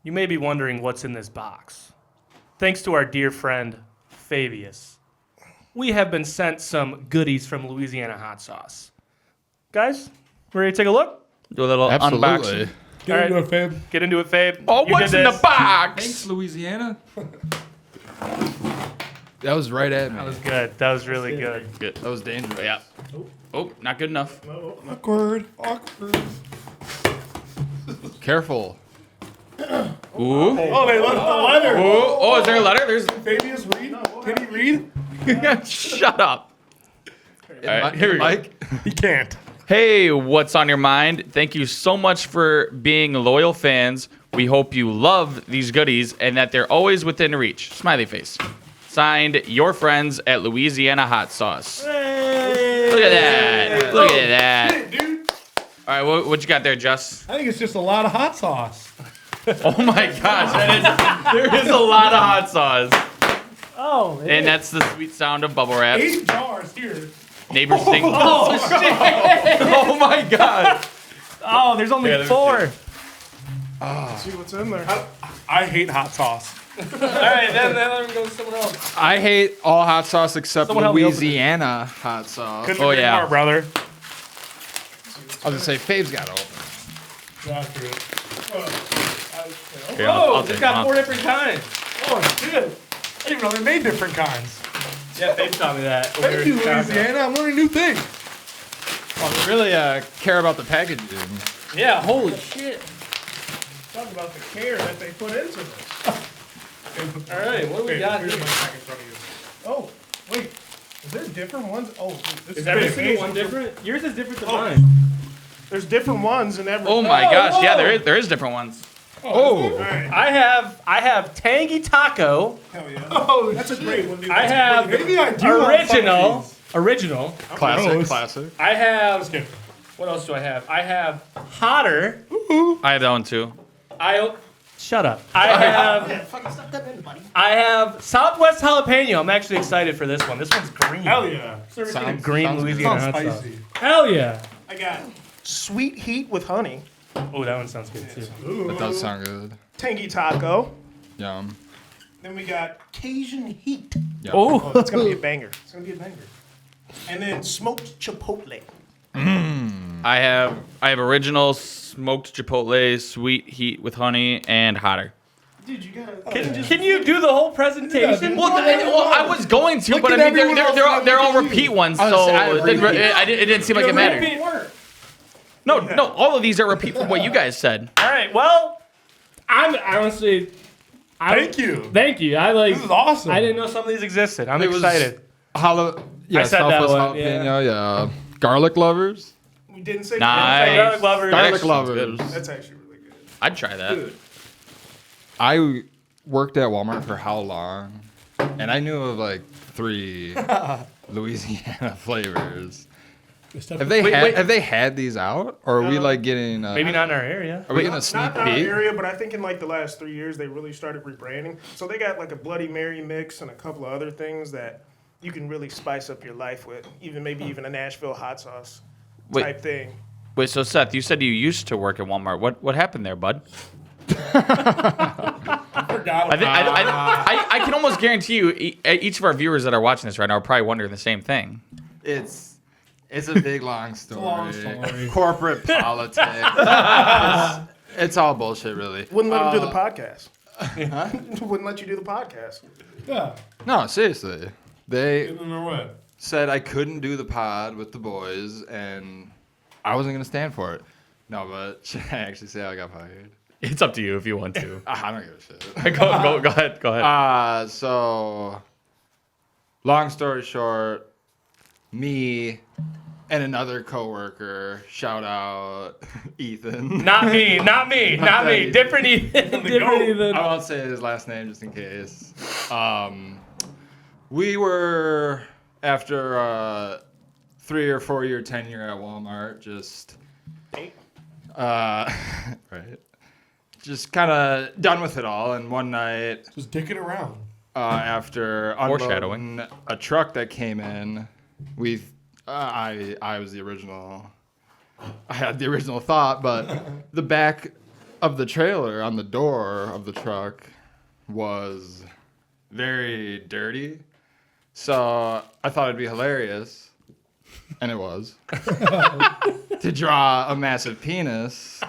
You may be wondering what's in this box. Thanks to our dear friend, Fabius, we have been sent some goodies from Louisiana Hot Sauce. Guys, ready to take a look? Do a little unboxing. Get into it, Fabe. Get into it, Fabe. Oh, You what's did in the this. box? Thanks, Louisiana. That was right at me. That was good. That was really good. Good. That was dangerous. Yeah. Oh, not good enough. Awkward. Careful. Ooh. Oh, they left the letter. Oh, is there a letter? There's. Fabius, read. Can he read? Shut up. All right, here we go. Mike. He can't. Hey, what's on your mind? Thank you so much for being loyal fans. We hope you love these goodies and that they're always within reach. Smiley face. Signed, your friends at Louisiana Hot Sauce. Hey. Look at that. Look at that. Dude, All right, what you got there, Jess? I think it's just a lot of hot sauce. Oh my gosh, there is a lot of hot sauce. Oh, And that's the sweet sound of bubble wrap. 8 jars here. Neighbors sing. Oh my god. Oh, there's only Yeah, 4. Let's see what's in there. I hate hot sauce. All right, then let me go to someone else. I hate all hot sauce except Someone help me open it. Louisiana hot sauce. Couldn't Oh, agree yeah. more, brother. I was gonna say Fabe's got to open. After it. Here, I'll It's take got one. 4 different kinds. Oh, shit. I didn't even know they made different kinds. Yeah, Fabe taught me that. Thank you, Louisiana. I'm learning new things. Oh, they really care about the packaging. Yeah, holy shit. Talk about the care that they put into this. All right, what do we got Here's here? my pack in front of you. Oh, wait. Is there different ones? Oh, this Is every big. single one different? Yours is different than Oh. mine. There's different ones in every. Oh my gosh, yeah, there is different ones. Oh, All right. I have Tangy Taco. Hell yeah. Oh, that's a great one, dude. I That's a have great- Maybe I do want some of Original. these. classic, Gross. classic. I have. Skip. What else do I have? I have Hotter. I have that one too. Shut up. I have Southwest Jalapeno. I'm actually excited for this one. This one's green. Hell yeah. Sounds Green sounds Louisiana Sounds hot sauce. spicy. Hell yeah. I got sweet heat with honey. Oh, that one sounds good too. Ooh. That does sound good. Tangy taco. Yum. Then we got Cajun heat. Yum. Oh, that's gonna be a banger. It's gonna be a banger. And then smoked chipotle. I have original smoked chipotle, sweet heat with honey, and hotter. Dude, you gotta. Can you do the whole presentation? Well, I was going to, Look but I at mean, everyone else, they're all look at you. repeat ones, I was so gonna say, I it didn't, repeat. it didn't seem like it mattered. Repeat work. No, all of these are repeat from what you guys said. All right. Well, I'm honestly. Thank you. Thank you. I like. This is awesome. I didn't know some of these existed. I'm It was- excited. Yeah, I said that Southwest one, jalapeno, yeah. Garlic lovers. We didn't say Nice. Garlic lovers. Garlic Actually, lovers. That's actually really good. I'd try that. Dude. I worked at Walmart for how long? And I knew of like 3 Louisiana flavors. Have they had these out, or are we like getting? Maybe not in our area. Are we getting a sneak Not in our peek? area, but I think in like the last 3 years they really started rebranding. So they got like a Bloody Mary mix and a couple of other things that you can really spice up your life with. Maybe even a Nashville hot sauce type thing. Wait, so Seth, you said you used to work at Walmart. What happened there, bud? I can almost guarantee you, each of our viewers that are watching this right now are probably wondering the same thing. It's a big long story. long story. Corporate politics. It's all bullshit, really. Wouldn't let them do the podcast. Wouldn't let you do the podcast. Yeah. No, seriously. They No way. said I couldn't do the pod with the boys, and I wasn't gonna stand for it. No, but should I actually say I got fired? It's up to you if you want to. I don't give a shit. Go ahead. So, long story short, me and another coworker, shout out Ethan. Not me. Different Ethan. Different Ethan. I won't say his last name just in case. We were, after a 3 or 4 year tenure at Walmart, right, just kind of done with it all. And one night, Just dicking around. after Foreshadowing. unloading a truck that came in, I was the original. I had the original thought, but the back of the trailer on the door of the truck was very dirty. So I thought it'd be hilarious, and it was, to draw a massive penis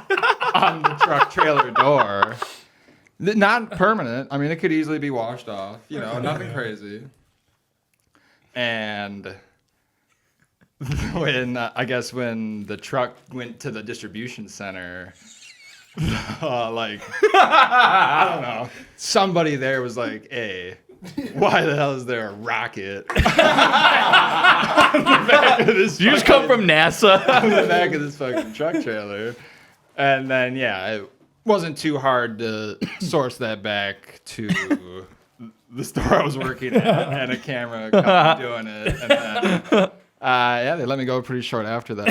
on the truck trailer door. Not permanent. I mean, it could easily be washed off. Nothing crazy. And when the truck went to the distribution center, I don't know, somebody there was like, "Hey, why the hell is there a rocket on the back of this? Did you just come from NASA? On the back of this fucking truck trailer?" And then it wasn't too hard to source that back to the store I was working at and a camera company doing it. And then, they let me go pretty short after that.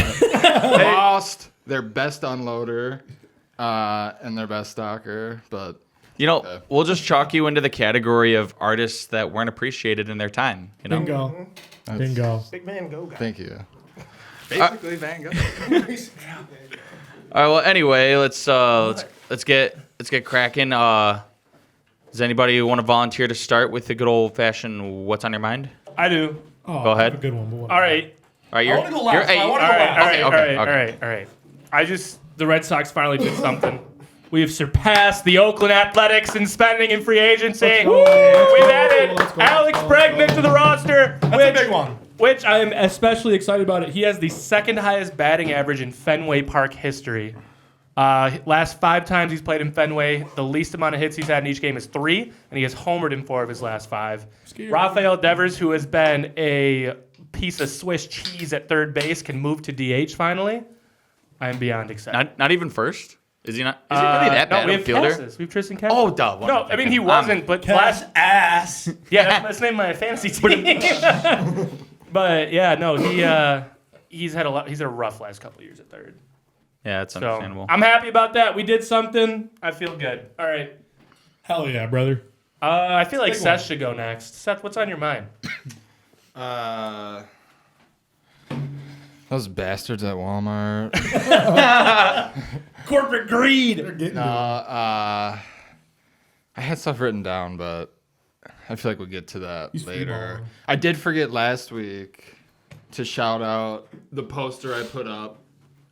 They lost their best unloader and their best stocker, but we'll just chalk you into the category of artists that weren't appreciated in their time. Bingo. Bingo. Big Van Gogh guy. Thank you. Basically, Van Gogh. All right. Well, anyway, let's get cracking. Does anybody want to volunteer to start with the good old fashioned "What's on your mind"? I do. Oh, Go ahead. I have a good one. But All right. All right. I wanna go last. I wanna go last. All right. The Red Sox finally did something. We have surpassed the Oakland Athletics in spending and free agency. We've added Alex Bregman to the roster. That's a big one. Which I am especially excited about it. He has the second highest batting average in Fenway Park history. Last 5 times he's played in Fenway, the least amount of hits he's had in each game is 3, and he has homered in 4 of his last 5. Rafael Devers, who has been a piece of Swiss cheese at third base, can move to DH finally. I am beyond excited. Not even first. Is he not? Is he really that bad? No, we have fielder? Cassis. We have Tristan Cassis. Oh, duh. No, I mean he wasn't, but last Ass. yeah, that's the name of my fantasy team. But yeah, no, he's had a rough last couple of years at third. Yeah, that's So understandable. I'm happy about that. We did something. I feel good. All right. Hell yeah, brother. I feel like Big Seth one. should go next. Seth, what's on your mind? Those bastards at Walmart. Corporate greed. I had stuff written down, but I feel like we'll get to that He's later. freeballing. I did forget last week to shout out the poster I put up,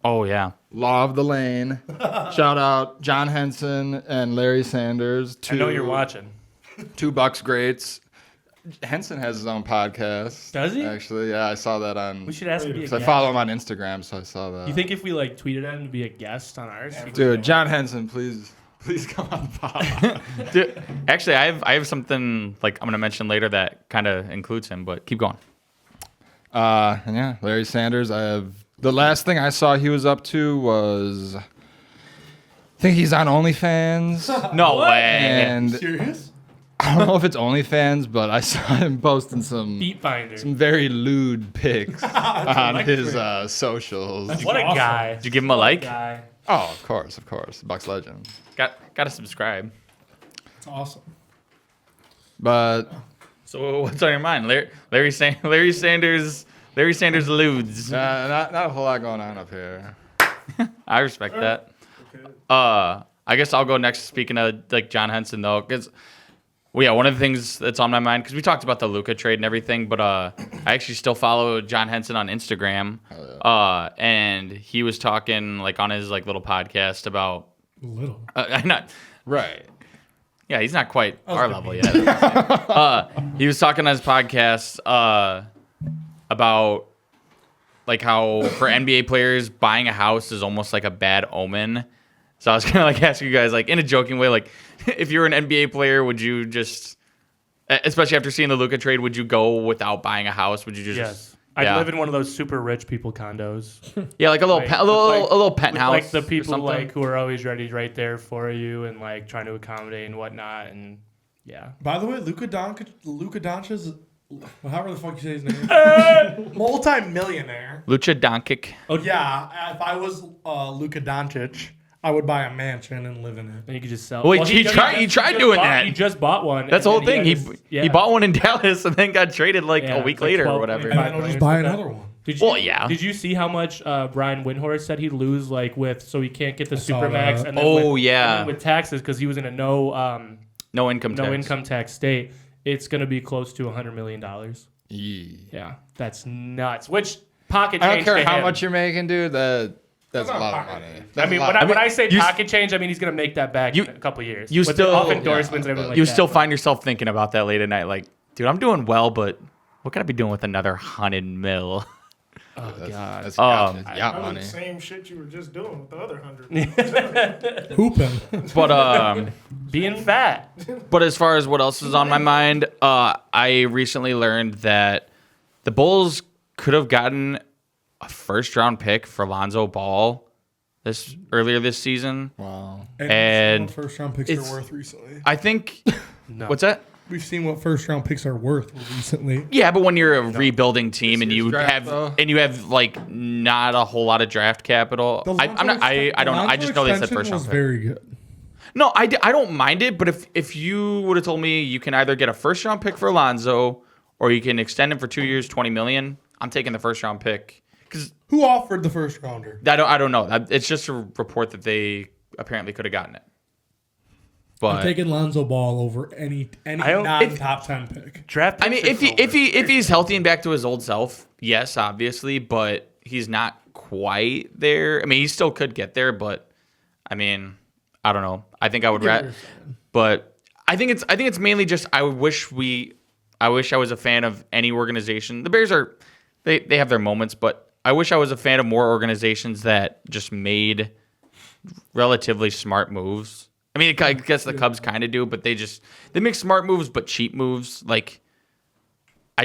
Oh yeah. Law of the Lane. Shout out John Henson and Larry Sanders. I know you're watching. 2 Bucks greats. Henson has his own podcast. Does he? Actually, yeah, I saw that on. We should ask him to be a Because I guest. follow him on Instagram, so I saw that. You think if we tweeted at him to be a guest on ours? Dude, John Henson, please come on the pod. Dude, actually, I have something I'm gonna mention later that kind of includes him, but keep going. And yeah, Larry Sanders. The last thing I saw he was up to was, I think he's on OnlyFans. No way. And Serious? I don't know if it's OnlyFans, but I saw him posting some Feet finder. very lewd pics on his socials. What a awesome. guy. Did you give him a like? Guy. Oh, of course. Bucks legend. Got to subscribe. It's awesome. But So what's on your mind, Larry Sanders eludes. not a whole lot going on up here. I respect that. I guess I'll go next. Speaking of John Henson though, because one of the things that's on my mind, because we talked about the Luka trade and everything, but I actually still follow John Henson on Instagram, and he was talking on his little podcast about Little. not. Right. Yeah, he's not quite our level yet. He was talking on his podcast about how for NBA players buying a house is almost like a bad omen. So I was gonna ask you guys in a joking way, if you were an NBA player, would you just, especially after seeing the Luka trade, would you go without buying a house? Would you just? Yes. I'd live in one of those super rich people condos. Yeah, a little Right. a little penthouse. Like the or people something. who are always ready right there for you and trying to accommodate and whatnot, and yeah. By the way, Luka Doncic's, however the fuck you say his name, multi-millionaire. Lucha Doncic. Oh yeah, if I was Luka Doncic, I would buy a mansion and live in it. And you could just sell. Wait, he tried doing that. He just bought one. That's the whole and then thing. He bought one in Dallas and then got traded a week it's later or 12 whatever. And then I'll just buy another one. Did you, Well, yeah. Did you see how much Brian Windhorst said he'd lose, like so he can't get the saw Supermax, that. and then Oh, with, yeah. and then with taxes because he was in a No income tax. tax state. It's gonna be close to $100 million. Yeah. Yeah, that's nuts. Which pocket I don't change care to how him. much you're making, dude. That's a not lot of pocket money. change. That's I mean, a lot. when I say You- pocket change, I mean he's gonna make that back You- in a couple years. you With still- off endorsements and everything like You that. still find yourself thinking about that late at night, like, dude, I'm doing well, but what can I be doing with another $100 million? Oh god. That's Um, yacht Probably money. the same shit you were just doing with the other 100. Hooping. But Being fat. But as far as what else is on my mind, I recently learned that the Bulls could have gotten a first-round pick for Lonzo Ball earlier this season. Wow. And what first round picks it's- are worth recently. I think No. what's that? We've seen what first round picks are worth recently. Yeah, but when you're a rebuilding team and year's you draft, have though. like not a whole lot of draft capital, I don't know. I just know they said first round was pick. very good. No, I don't mind it, but if you would have told me you can either get a first round pick for Alonzo or you can extend him for 2 years, $20 million, I'm taking the first round pick because Who offered the first rounder? I don't know. It's just a report that they apparently could have gotten it. I'm But taking Lonzo Ball over any I don't- non-top 10 pick. Draft. I mean, picks are if he's healthy and back to his old self, yes, obviously, but he's not quite there. I mean, he still could get there, but I mean, I don't know. I think I would but I think it's mainly just I wish I was a fan of any organization. The Bears they have their moments, but I wish I was a fan of more organizations that just made relatively smart moves. I mean, I guess the Cubs kind of do, but they make smart moves but cheap moves. Like I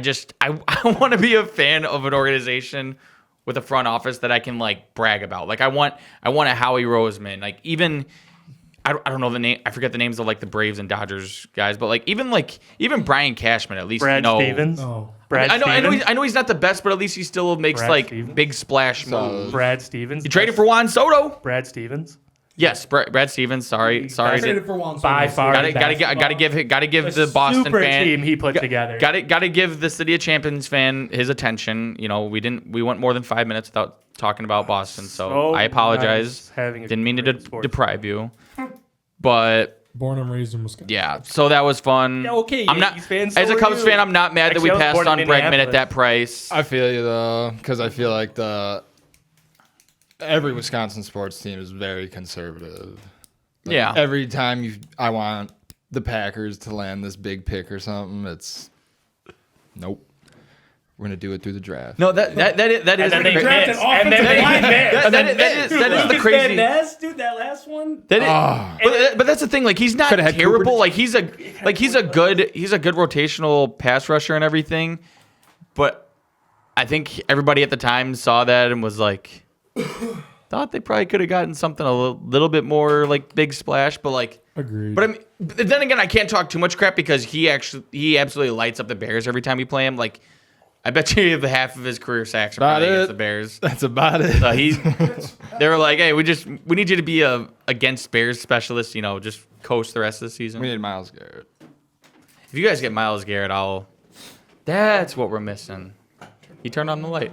want to be a fan of an organization with a front office that I can like brag about. Like I want a Howie Roseman. Like even I don't know the name. I forget the names of like the Braves and Dodgers guys, but like even Brian Cashman at least Brad you know. Stevens. Oh. Brad I Stevens. know he's not the best, but at least he still makes Brad like Stevens. big splash So- moves. Brad Stevens. You traded for Juan Soto. Brad Stevens. Yes, Brad Stevens. Sorry. Traded for Juan Soto. By far. Gotta give the Boston super fan. team he put together. Gotta give the City of Champions fan his attention. You know, we went more than 5 minutes without talking about Boston, so I apologize. nice having a Didn't mean to great sports deprive you, but Born and raised in Wisconsin. yeah. So that was fun. Yeah, okay, I'm not Yankees fan, so as a are Cubs you. fan. I'm not mad that we Actually, I was passed born on in Bregman at Minneapolis. that price. I feel you though, because I feel like every Wisconsin sports team is very conservative. Like, Yeah. Every time I want the Packers to land this big pick or something, it's nope. We're gonna do it through the draft. No, that is And then they drafted missed. And then offensive they missed. that is the crazy. Dude, that last one. That is, but that's the thing. Like he's not Coulda had terrible. Cooper. Like he's a good rotational pass rusher and everything. But I think everybody at the time saw that and was like, thought they probably could have gotten something a little bit more like big splash. But like, Agreed. but I mean, but then again, I can't talk too much crap because he absolutely lights up the Bears every time we play him. Like, I bet you the half of his career sacks are probably About against it. the Bears. That's about it. They were like, hey, we need you to be a against Bears specialist. You know, just coach the rest of the season. We need Myles Garrett. If you guys get Myles Garrett, that's what we're missing. He turned on the light.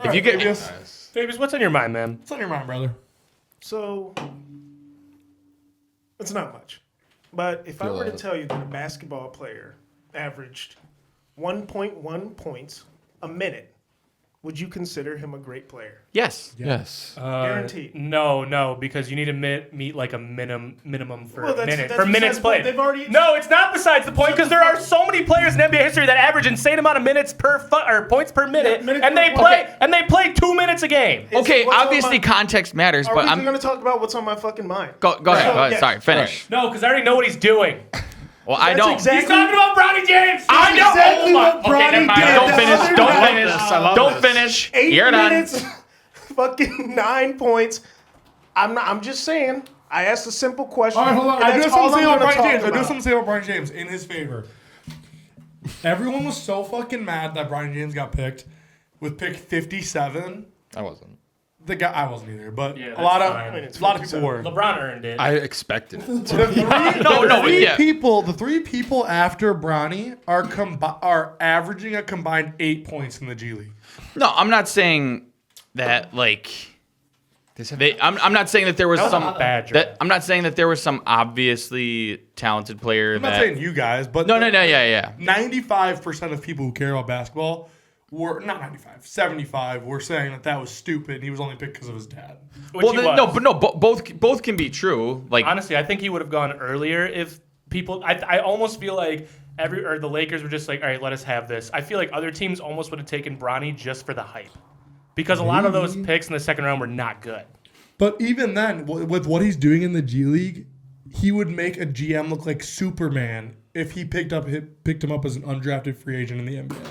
If you get Davis, what's on your mind, man? What's on your mind, brother? So it's not much. But if I Feel were to that. tell you that a basketball player averaged 1.1 points a minute, would you consider him a great player? yes, Yes. Guaranteed. No, because you need to meet like a minimum for Well, that's minutes besides the point. played. They've already- No, it's not besides the point because there are so many players in NBA history that average insane amount of minutes or points per minute, minutes and per they point. play 2 minutes a game. okay. What's on Obviously, my- context matters, Are but we I'm going to talk about what's on my fucking mind? go ahead. So, Go ahead. yes. Sorry, finish. No, because I already know what he's doing. Well, I That's don't. exactly- He's talking about Bronny James. I know. exactly Oh my- what Bronny never mind. did. Don't The finish. other Don't night. finish. I love Don't this. finish. 8 You're done. minutes, fucking 9 points. I'm just saying. I asked a simple question. All right, hold on. and I do that's have something all to say I'm about gonna Brian talk James. I do about. have something to say about Brian James in his favor. Everyone was so fucking mad that Brian James got picked with pick 57. I wasn't. the guy. I wasn't either, but Yeah, a lot that's of fine. a lot of people were. LeBron earned it. I expected it. The three people after Bronny are averaging a combined 8 points in the G League. No, I'm not saying that like. I'm not saying that there was some bad draft. I'm not saying that there was some obviously talented player I'm not that. saying you guys, but Yeah. 95% of people who care about basketball were not 95, 75 were saying that was stupid. And he was only picked because of his dad. Which Well, he was. both can be true. Like Honestly, I think he would have gone earlier if people. I almost feel like the Lakers were just like, all right, let us have this. I feel like other teams almost would have taken Bronny just for the hype, because a lot of those picks in the second round were not good. But even then, with what he's doing in the G League, he would make a GM look like Superman if he picked him up as an undrafted free agent in the NBA.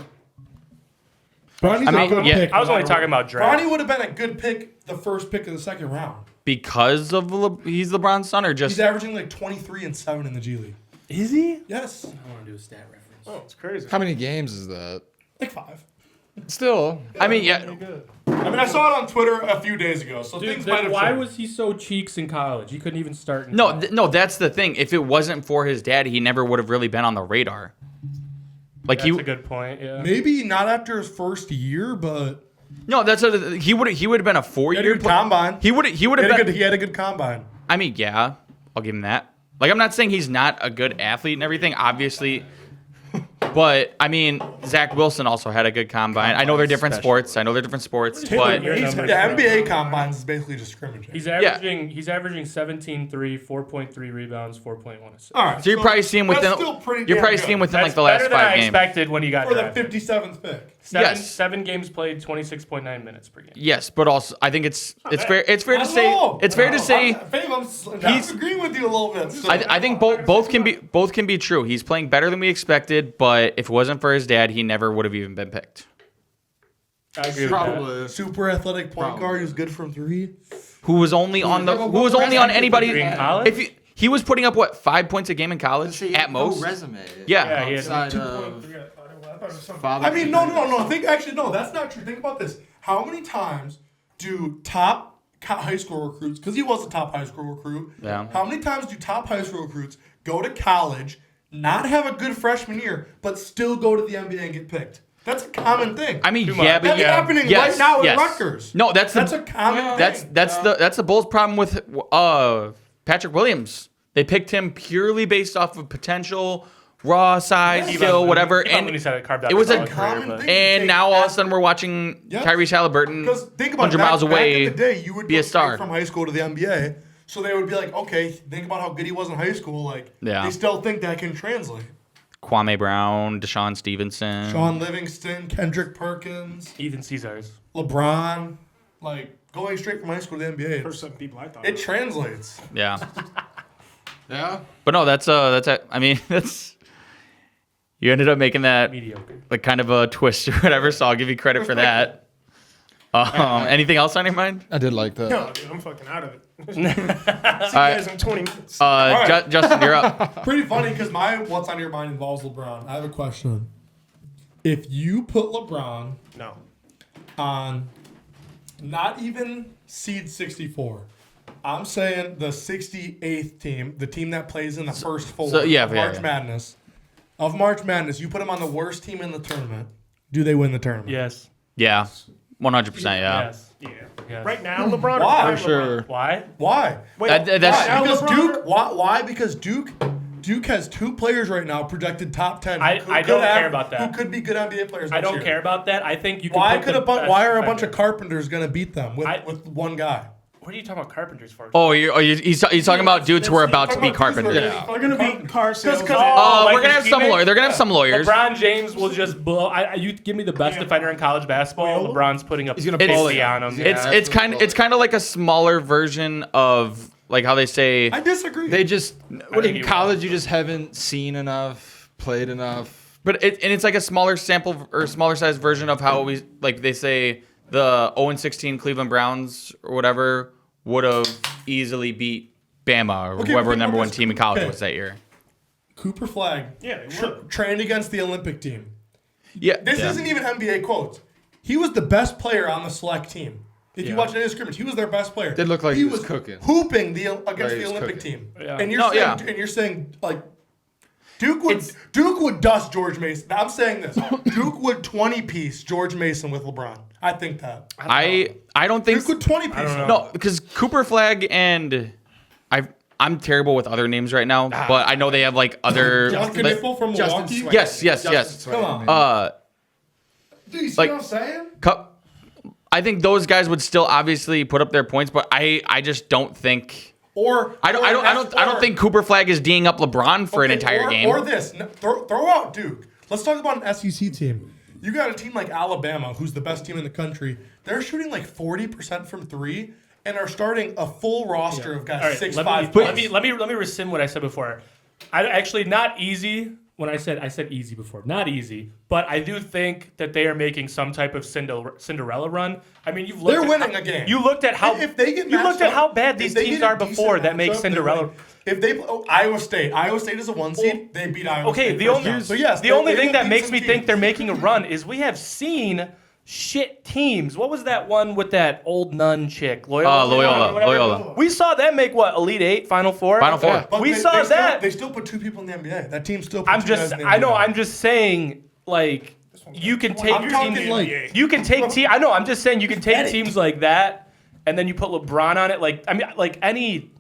Bronny's a good pick. I was only talking about draft. Bronny would have been a good pick, the first pick of the second round. because of he's LeBron's son, or He's just averaging like 23 and 7 in the G League. Is he? Yes, I want to do a stat reference. Oh, it's crazy. How many games is that? like 5. Still, I mean, yeah, I mean, I saw it on Twitter a few days ago, so Dude, things might then have why changed. was he so cheeks in college? He couldn't even start. no, that's the thing. If it wasn't for his dad, he never would have really been on the radar. Like That's a good point. Yeah. Maybe not after his first year, but he would have been a he had a 4-year good combine. He would have been. He had a good combine. I mean, yeah, I'll give him that. Like, I'm not saying he's not a good athlete and everything, obviously. But, I mean, Zach Wilson also had a good combine. I know they're different sports. But Taylor, The numbers, NBA combines is basically just scrimmaging. He's averaging 17-3, 4.3 rebounds, 4.1 assists. All right, so you're probably seeing within that's still pretty you're damn probably good. seeing within That's like the last better than 5 I games. expected when he got for the drafted. 57th pick. Yes. 7 games played, 26.9 minutes per game. Yes, but also I think it's fair to say I'm agreeing with you a little bit. I think both can be true. He's playing better than we expected, but if it wasn't for his dad, he never would have even been picked. I agree with that. probably. Super athletic point guard who's good from 3. Who was only on anybody In college? if he was putting up 5 points a game in college at most. resume. Yeah. he had Outside 2 of I mean, no. No, that's not true. Think about this. How many times do top high school recruits, because he was a top high school recruit, Yeah. how many times do top high school recruits go to college, not have a good freshman year, but still go to the NBA and get picked? That's a common thing. I mean, Too yeah, much. but That's happening right now at Rutgers. No, that's a common thing. that's the Bulls' problem with Patrick Williams. They picked him purely based off of potential, raw size, skill, whatever, When and he said it, carved out it was his a college career, common but- thing. and now all of a sudden we're watching Yes. Tyrese Halliburton Because think about 100 it, miles back away in the day, you would be a go straight star. from high school to the NBA. So they would be like, okay, think about how good he was in high school. Like, Yeah. they still think that can translate. Kwame Brown, Deshaun Stevenson. Sean Livingston, Kendrick Perkins, Ethan Cesars. LeBron, like going straight from high school to the NBA. For some people, I thought. It translates. Yeah. Yeah. But no, that's I mean, that's you ended up making that Mediocre. like kind of a twist or whatever, so I'll give you credit for that. Anything else on your mind? I did like that. No, dude, I'm fucking out of it. See you All right. guys in 20 minutes. Justin, you're up. Pretty funny because my what's on your mind involves LeBron. I have a question. If you put LeBron No. on not even seed 64, I'm saying the 68th team, the team that plays in the first 4 so, yeah, of yeah, March yeah. Madness. Of March Madness, you put them on the worst team in the tournament. Do they win the tournament? Yes. Yeah, 100%. Yeah. Yes. Yeah. Yes. Right now, LeBron. Why? Or prime For sure. Why? Why? Wait, That's- now Because LeBron- Duke. Why? Because Duke has 2 players right now projected top 10. I who don't could care about that. Who could be good NBA players? I next don't year. care about that. I think you can Why pick could the best Why are a bunch of defender. carpenters gonna beat them with one guy? What are you talking about carpenters for? Oh, he's talking about dudes who are about to be carpenters. Yeah. They're going to beat car sales. Oh, We're like gonna have his some teammates? lawyers. They're gonna have some lawyers. LeBron James will just blow. You give me the best defender in college basketball. LeBron's putting up He's gonna 50 bully on him. It's kind of like a smaller version of like how they say. I disagree. They just think in you college you just haven't seen enough, played enough. But it's like a smaller sample or smaller size version of how we like they say the 0-16 Cleveland Browns or whatever would have easily beat Bama or Okay, whoever but the number think 1 about team in this. college Okay. was that year. Cooper Flag. Yeah, they were. Trained against the Olympic team. Yeah, This isn't even NBA quotes. He was the best player on the select team. If you watch any of the scrimmage, he was their best player. Did look like he was was cooking. hooping against Right, the he was Olympic cooking. team. Yeah. And you're saying like Duke would dust George Mason. I'm saying this. Duke would 20-piece George Mason with LeBron. I think that. I don't think Duke would 20-piece him. no, because Cooper Flag and I'm terrible with other names right now, but I know they have like other. Justin Nipple from Milwaukee. Yes. Come on. Dude, you see like- what I'm saying? I think those guys would still obviously put up their points, but I just don't think. I don't think Cooper Flag is D'ing up LeBron for an entire game. Or this. No, throw out Duke. Let's talk about an SEC team. You got a team like Alabama, who's the best team in the country. They're shooting like 40% from three and are starting a full roster of guys All right, 6'5". let me rescind what I said before. I actually not easy. When I said easy before, not easy, but I do think that they are making some type of Cinderella run. I mean, They're winning a game. You looked at how If they get you looked matched at how up, bad if these they teams get a are before decent that make matchup, they're Cinderella. winning. If they Iowa State is a 1 seed, they beat Iowa Okay, State. the first only round. So yes, the only they thing will that beat makes some me think teams. they're making a run is we have seen shit teams. What was that one with that old nun chick? Loyola. We saw them make what, Elite Eight, Final Four? Final Four. But We they saw still- that. They still put 2 people in the NBA. That team still. Put I'm 2 just, guys in the I know, NBA. I'm just saying, like, you can take I'm talking teams, like- you can take team. I know, I'm just saying you can take teams like that, and then you put LeBron on it. Like, I mean, like any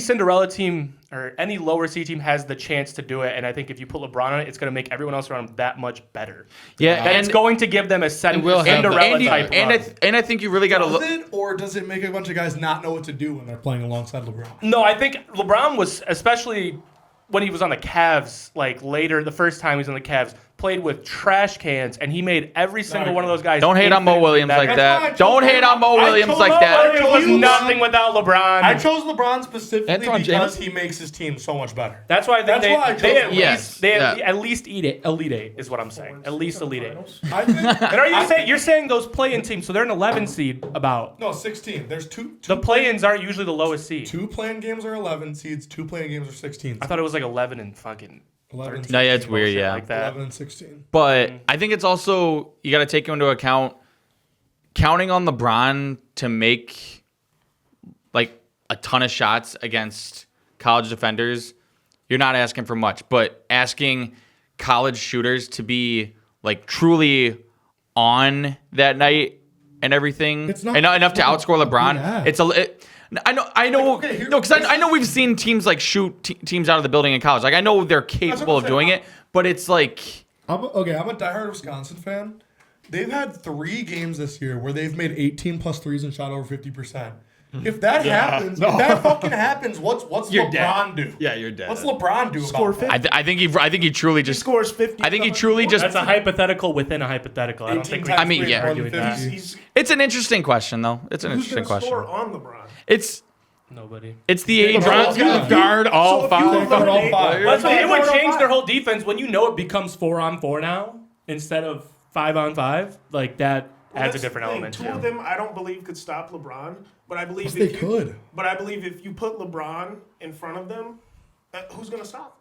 Cinderella team or any lower C team has the chance to do it, and I think if you put LeBron on it, it's going to make everyone else around them that much better. Yeah, That it's going to give them a will have Cinderella the- type run. and I think you really got to Does look. it, or does it make a bunch of guys not know what to do when they're playing alongside LeBron? No, I think LeBron was, especially when he was on the Cavs, like later, the first time he was on the Cavs, played with trash cans, and he made every single one of those guys. Don't hate on Mo infinitely Williams better. like That's why I that. chose Don't hate on Mo I Williams chose like Mo that. Williams. It was nothing without LeBron. I chose LeBron specifically Antoine because James? he makes his team so much better. That's why I think That's why I chose they at LeBron. Yes, least they yeah. at least eat it. Elite Eight is what I'm saying. At least Elite Eight. I think. And are you saying you're saying those play-in teams? So they're an 11 seed. About No, 16. There's two the play-ins aren't usually the lowest seed. 2 playing games are 11 seeds. 2 playing games are 16. I thought it was like 11 and fucking 11, No, yeah, it's weird, bullshit yeah. like that. 11 and 16. But I think it's also you got to take into account counting on LeBron to make like a ton of shots against college defenders. You're not asking for much, but asking college shooters to be like truly on that night and everything, It's not- and not enough to outscore LeBron. Yeah. It's I know, okay, here- no, because I know we've seen teams like shoot teams out of the building in college. Like I know they're capable of saying. doing it, but it's like. I'm a diehard Wisconsin fan. They've had 3 games this year where they've made 18 plus threes and shot over 50%. If that happens, if that fucking happens, what's You're LeBron dead. do? Yeah, you're dead. What's LeBron do Score about that? 50. I think he truly just. Scores 50. I think he truly just. That's a hypothetical within a hypothetical. I don't 18 think we times I mean, three, yeah. more than Arguing that. 50. He's It's an interesting question, though. It's an who's interesting going to question. score on LeBron? It's nobody. the age. LeBron's gonna guard all So if you 5. eliminate- Well, it would change five. their whole defense when you know it becomes 4-on-4 now instead of 5-on-5. Like that Well, adds a that's the different thing. element 2 too. of them, I don't believe could stop LeBron, but I believe Yes, if they you, could. But I believe if you put LeBron in front of them, who's going to stop?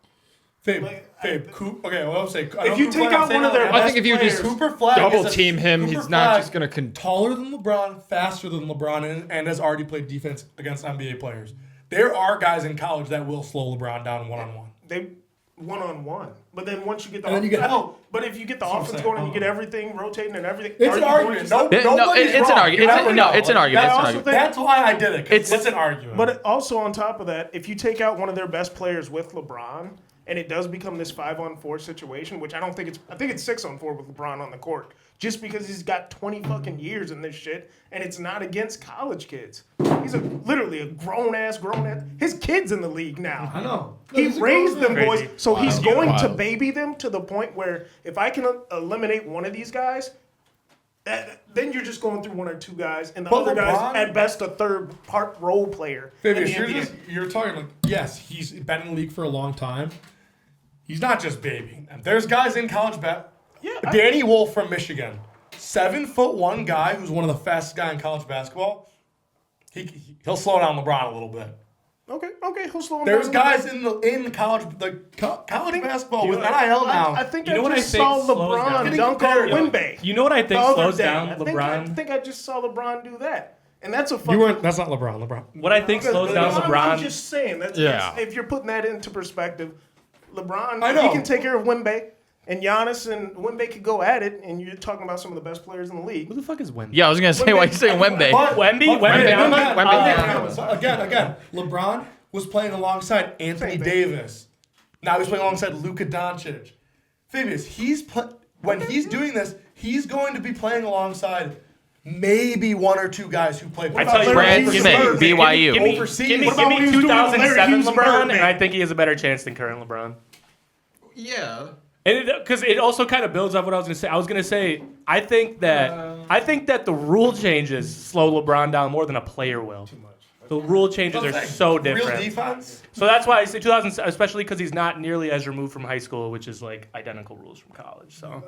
Fabe, Like, okay, well, I'll say. If you take out one of their I think if you best just players- Cooper Flag double is a- team him, Cooper he's not Flag, just gonna taller than LeBron, faster than LeBron, and has already played defense against NBA players. There are guys in college that will slow LeBron down one-on-one. They one-on-one. But then once you get the And then you get help. But if you get the what I'm offense saying. going and you get everything rotating and everything, It's are an you going argument. to No, stop- No, nobody's it's an wrong. argument. You It's never no, know. it's an argument. I It's an also argument. think- That's why I did it. 'Cause It's- it's an argument. But also on top of that, if you take out one of their best players with LeBron, and it does become this 5-on-4 situation, which I don't think I think it's 6-on-4 with LeBron on the court, just because he's got 20 fucking years in this shit, and it's not against college kids. He's literally a grown ass. His kid's in the league now. I know. He He's a raised grown them man. boys, so he's going to Wild. baby them to the point where if I can eliminate one of these guys, then you're just going through 1 or 2 guys, and the But other guys LeBron- at best a third part role player. in the Fabius, NBA. you're talking like, yes, he's been in the league for a long time. He's not just babying them. There's guys in college Yeah, Danny Wolf from Michigan, 7'1" guy who's one of the fastest guy in college basketball. He'll slow down LeBron a little bit. Okay, he'll slow him There's down. guys in college basketball with NIL now. I think You know I what I just think saw slows down? LeBron Getting dunk on compared. Wimby. You know what I think the other slows day. down I LeBron? think I just saw LeBron do that. And that's a You fucking. weren't. That's not LeBron. LeBron. What I think slows down I'm LeBron. just saying. Yeah. If you're putting that into perspective, LeBron, I know. he can take care of Wemby, and Giannis and Wemby could go at it, and you're talking about some of the best players in the league. Who the fuck is Wemby? Yeah, I was gonna say, why you saying Wemby? Again, LeBron was playing alongside Anthony Same thing. Davis. Now he's playing alongside Luka Doncic. Fabius, when he's doing this, he's going to be playing alongside maybe one or two guys who play. I tell you, Brad Smith, BYU. Overseas. Give me What about when he was doing it with Larry 2007 Hughes and LeBron, Birdman? and I think he has a better chance than current LeBron. Yeah. And because it also kind of builds off what I was going to say. I was going to say I think that the rule changes slow LeBron down more than a player will. The rule changes are so different. Real defense. So that's why I say 2000, especially because he's not nearly as removed from high school, which is like identical rules from college. So,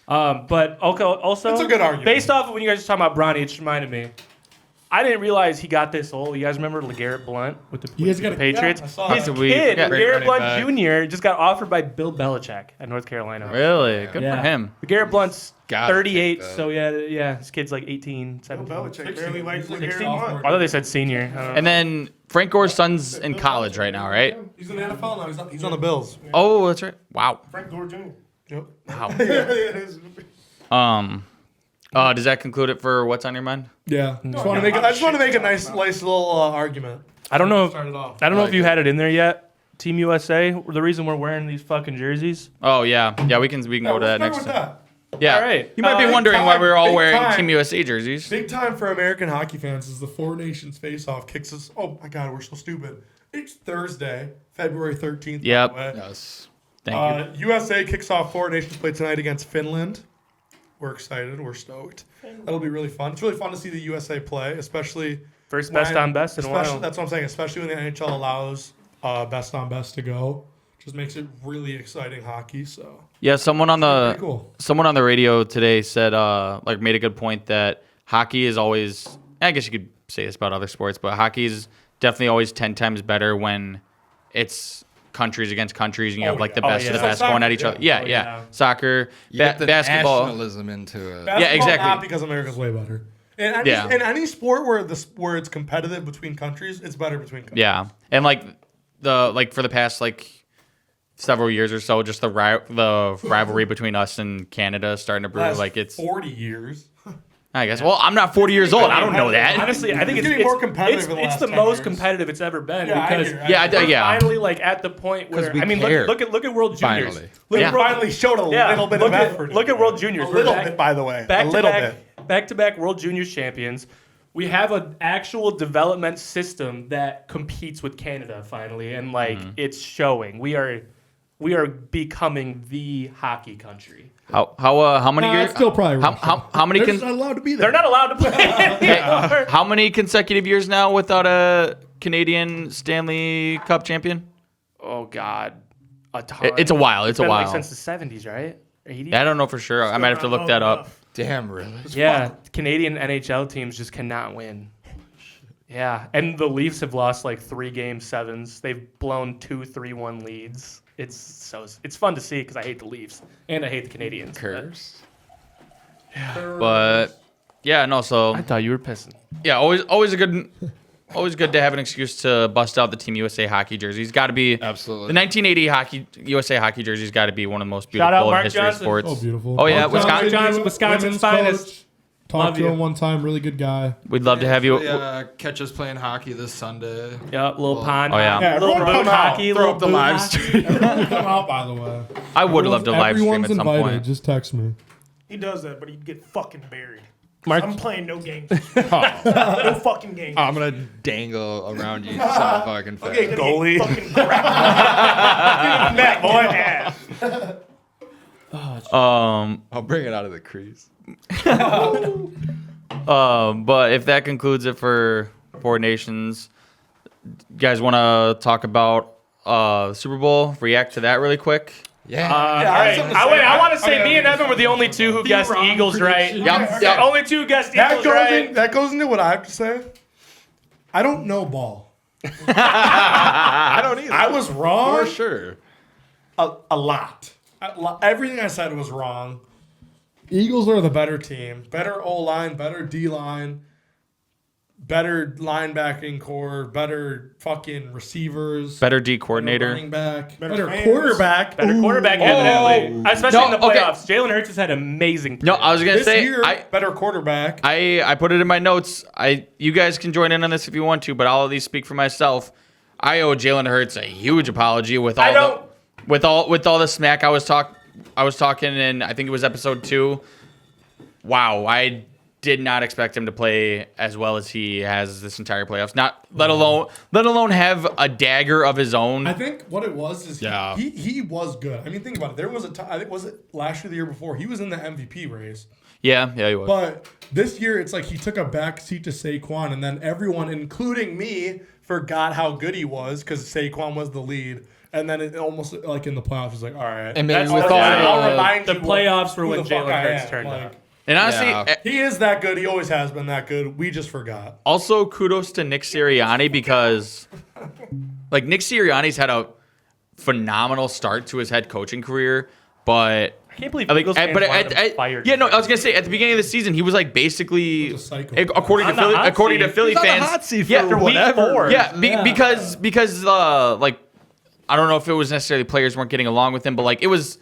but okay, also It's a good argument. based off of when you guys were talking about Bronny, it just reminded me. I didn't realize he got this old. You guys remember LeGarrette Blunt with the Patriots? Yeah, I saw His that. We kid, forgot. LeGarrette Great Blunt running Jr., just got offered by Bill Belichick at North Carolina. Really? Good Yeah. for him. LeGarrette Blunt's Gotta 38, take that. so yeah, his kid's like 18, Bill 17. Belichick barely likes LeGarrette 16. Blount. I thought they said senior. I don't know. And then Frank Gore's son's in college right now, right? He's in the NFL now. He's on the Bills. Oh, that's right. Wow. Frank Gore Jr. Yep. Wow. It is. Does that conclude it for what's on your mind? Yeah. I just want to make a nice little argument. I don't know. Start it off. I don't know if you had it in there yet. Team USA. The reason we're wearing these fucking jerseys. Oh yeah, we can go to that Let's next start time. with that. Yeah. All right. You might be Big wondering why time, we're all big wearing time. Team USA jerseys. Big time for American hockey fans is the Four Nations face-off kicks us. Oh my God, we're so stupid. It's Thursday, February 13th. Yep. by the way. Yes. Thank you. USA kicks off Four Nations play tonight against Finland. We're excited. We're stoked. That'll be really fun. It's really fun to see the USA play, especially First best on best in a while. That's what I'm saying. Especially when the NHL allows best on best to go, just makes it really exciting hockey. So Yeah, someone on pretty cool. the radio today said made a good point that hockey is always, I guess you could say this about other sports, but hockey is definitely always 10 times better when it's countries against countries and you have like the best of the yeah. best going at each other. Yeah, Oh, yeah. yeah. Soccer, You get the basketball. nationalism into it. Basketball, exactly. Not because America's way better. In any sport where it's competitive between countries, it's better between countries. Yeah, and for the past several years or so, just the rivalry between us and Canada is starting to brew. Last Like it's 40 years. I guess. Well, I'm not 40 years old. I don't know that. Honestly, I think It's it's getting more competitive in the It's last the 10 most years. competitive it's ever been Yeah, I because hear. we're yeah. finally at the point where we I mean care. look at World Juniors. Finally. We Yeah. finally showed a little bit of effort. Look at World Juniors. A We're little back- bit, by the way. Back a to little back, bit. back to back World Juniors champions. We have an actual development system that competes with Canada finally, and it's showing. We are becoming the hockey country. How many years? It's still probably how many They're can? just not allowed to be there. They're not allowed to play anymore. How many consecutive years now without a Canadian Stanley Cup champion? Oh God, a ton. It's a while. It's a been while. like since the 70s, right? 80s? I don't know for sure. I might have to look that up. Damn, really? Yeah, Canadian NHL teams just cannot win. Yeah, and the Leafs have lost 3 game 7s. They've blown 2 3-1 leads. It's fun to see because I hate the Leafs and I hate the Canadians. Curse. But yeah, no. So I thought you were pissing. yeah, always good to have an excuse to bust out the Team USA hockey jerseys. Got to be Absolutely. the 1980 USA hockey jerseys. Got to be one of the most Shout out beautiful in Mark history of Johnson. sports. Oh, beautiful. Oh, yeah, Mark Wisconsin's women's finest. coach. Talked Love to you. him one time. Really good guy. We'd love to have you. Catch us playing hockey this Sunday. Yep, little pond. Oh, yeah. Yeah, little everyone road come out. hockey. Throw Little up the boot live hockey. stream. Everyone come out, by the way. I would love to live stream Everyone's at some invited. point. Just text me. He does that, but he'd get fucking buried. Mark- I'm playing no games. No fucking games. I'm gonna dangle around you so fucking fast. Gonna get goalie. fucking grabbed. That boy ass. I'll bring it out of the crease. But if that concludes it for Four Nations, you guys want to talk about Super Bowl? React to that really quick. Yeah. All right. I want to say me and Evan were the only two who guessed Eagles right. Yeah. Only two guessed That Eagles goes, right. that goes into what I have to say. I don't know ball. I don't either. I was wrong For sure. a lot. Everything I said was wrong. Eagles are the better team. Better O-line, better D-line. better linebacking core, better fucking receivers, Better D better coordinator. running back, Better better fans. quarterback. Better quarterback, Oh. evidently. Especially No, in the okay. playoffs. Jalen Hurts has had amazing No, plays. I was gonna This say year, better quarterback. I put it in my notes. You guys can join in on this if you want to, but I'll at least speak for myself. I owe Jalen Hurts a huge apology with all with all the smack I was talking in, I think it was episode 2. Wow, I did not expect him to play as well as he has this entire playoffs. Not let alone have a dagger of his own. I think what it was is Yeah. he was good. I mean, think about it. There was a time, I think, was it last year, the year before? He was in the MVP race. Yeah, he was. But this year, it's like he took a back seat to Saquon, and then everyone, including me, forgot how good he was because Saquon was the lead. And then it almost like in the playoffs, it was like, all right. And maybe That's with what- all I'll remind the you playoffs were who when the fuck Jalen I Hurts am. turned Like, up. And honestly, Yeah. He is that good. He always has been that good. We just forgot. also kudos to Nick Sirianni because like Nick Sirianni's had a phenomenal start to his head coaching career, but I can't believe I Eagles think, fans but wanted him fired. yeah, no, I was gonna say at the beginning of the season he was like basically, He was a psycho. according to On the hot Philly seat. fans, yeah, After week 4. yeah, because like I don't know if it was necessarily players weren't getting along with him, but like it was,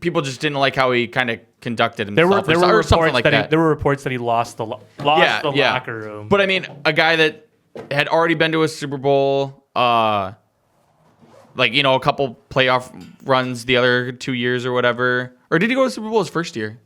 people just didn't like how he kind of conducted There himself were or something reports like that that. there were reports that he lost the locker room. But I mean, a guy that had already been to a Super Bowl, a couple playoff runs the other 2 years or whatever. Or did he go to the Super Bowl his first year?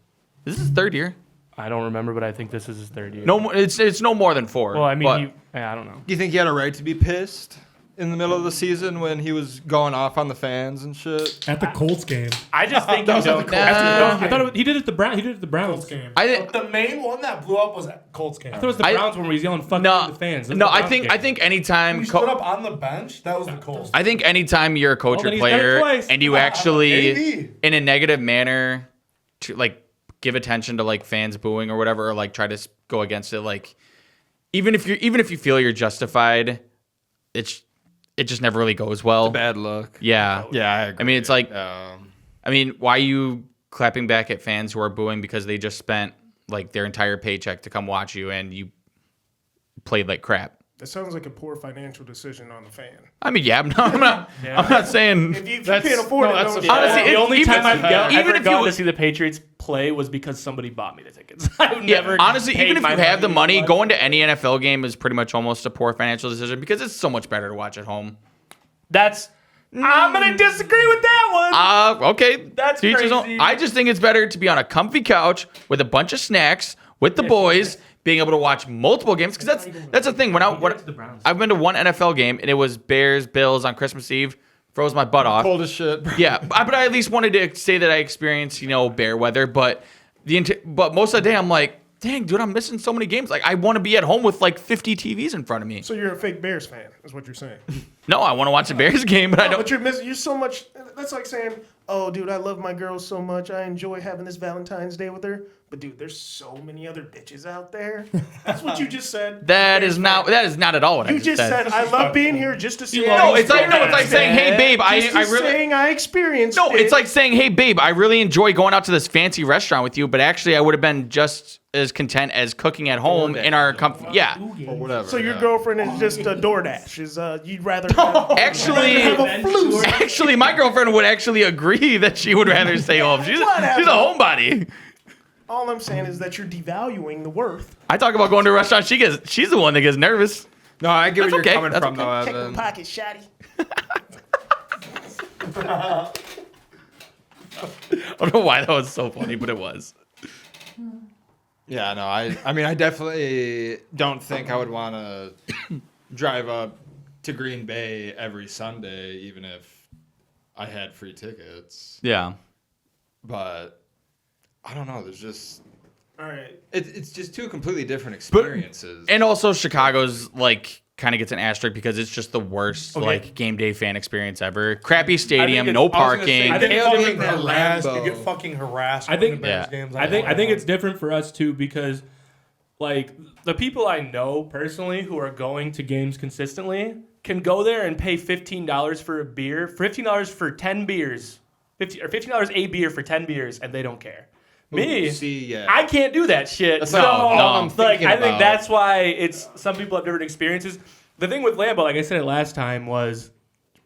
This is his third year. I don't remember, but I think this is his third year. No, it's no more than 4. Well, I mean, but- I don't know. Do you think he had a right to be pissed in the middle of the season when he was going off on the fans and shit? At the Colts game. I just think That was at the Colts I thought he did it at the Browns. He did it at the Browns. Colts game. I think- the main one that blew up was at Colts game. I thought it was the Browns when he was yelling "fuck you" no, to the fans. no, I think anytime He stood up on the bench. That was the Colts. I think anytime you're a coach Well, or then he's done it player twice. and you actually maybe. in a negative manner to like give attention to like fans booing or whatever, or like try to go against it, like even if you feel you're justified, it just never really goes well. Bad luck. Yeah. Yeah, I agree. I mean, it's like, why are you clapping back at fans who are booing because they just spent like their entire paycheck to come watch you and you played like crap? That sounds like a poor financial decision on the fan. I mean, yeah, I'm not saying. If you can't afford it, don't Honestly, The only even time I've even ever if gone you to see the Patriots play was because somebody bought me the tickets. I've never honestly, paid even if my you have the money, to going to any NFL game is pretty much almost a poor financial decision because it's so much better to watch at home. I'm gonna disagree with that one. Okay, That's to each his own. crazy. I just think it's better to be on a comfy couch with a bunch of snacks with the boys, being able to watch multiple games because that's the thing. When I've been to one NFL game and it was Bears Bills on Christmas Eve, froze my butt off. cold as shit, bro. Yeah, but I at least wanted to say that I experienced, bear weather. But but most of the day, I'm like, dang, dude, I'm missing so many games. Like, I want to be at home with like 50 TVs in front of me. So you're a fake Bears fan, is what you're saying. No, I want to watch a Bears game, but I don't. But you're missing. You're so much. That's like saying, "Oh, dude, I love my girl so much. I enjoy having this Valentine's Day with her." But dude, there's so many other bitches out there. That's what you just said. That is not at all what I You just said, "I love being here just to see." No, it's like saying, hey, babe, I really. saying I experienced. No, it. it's like saying, hey, babe, I really enjoy going out to this fancy restaurant with you, but actually, I would have been just as content as cooking at home in our comfort. Yeah. Or whatever. So your yeah. girlfriend is just a DoorDash. Is you'd rather Actually, have a flus. actually, my girlfriend would actually agree that she would rather stay home. She's a homebody. All I'm saying is that you're devaluing the worth. I talk about going to a restaurant. She's the one that gets nervous. No, I get where you're okay. coming That's from, though, Check the Evan. pocket, shotty. I don't know why that was so funny, but it was. Yeah, no, I mean, I definitely don't think I would want to drive up to Green Bay every Sunday, even if I had free tickets. Yeah. But I don't know. There's just All right. it's just two completely different experiences. And also, Chicago's like kind of gets an asterisk because it's just the worst like game day fan experience ever. Crappy stadium, no parking. I think Tailgating fucking at harassed. Lambeau. You get fucking harassed. I think- going to Bears Yeah. games. I think it's different for us too because, like, The people I know personally who are going to games consistently can go there and pay $15 for a beer, $15 for 10 beers, $15 a beer for 10 beers, and they don't care. Me? See, yeah. I can't do that shit. That's So, not all I'm like, thinking I think about. that's why it's some people have different experiences. The thing with Lambeau, like I said it last time, was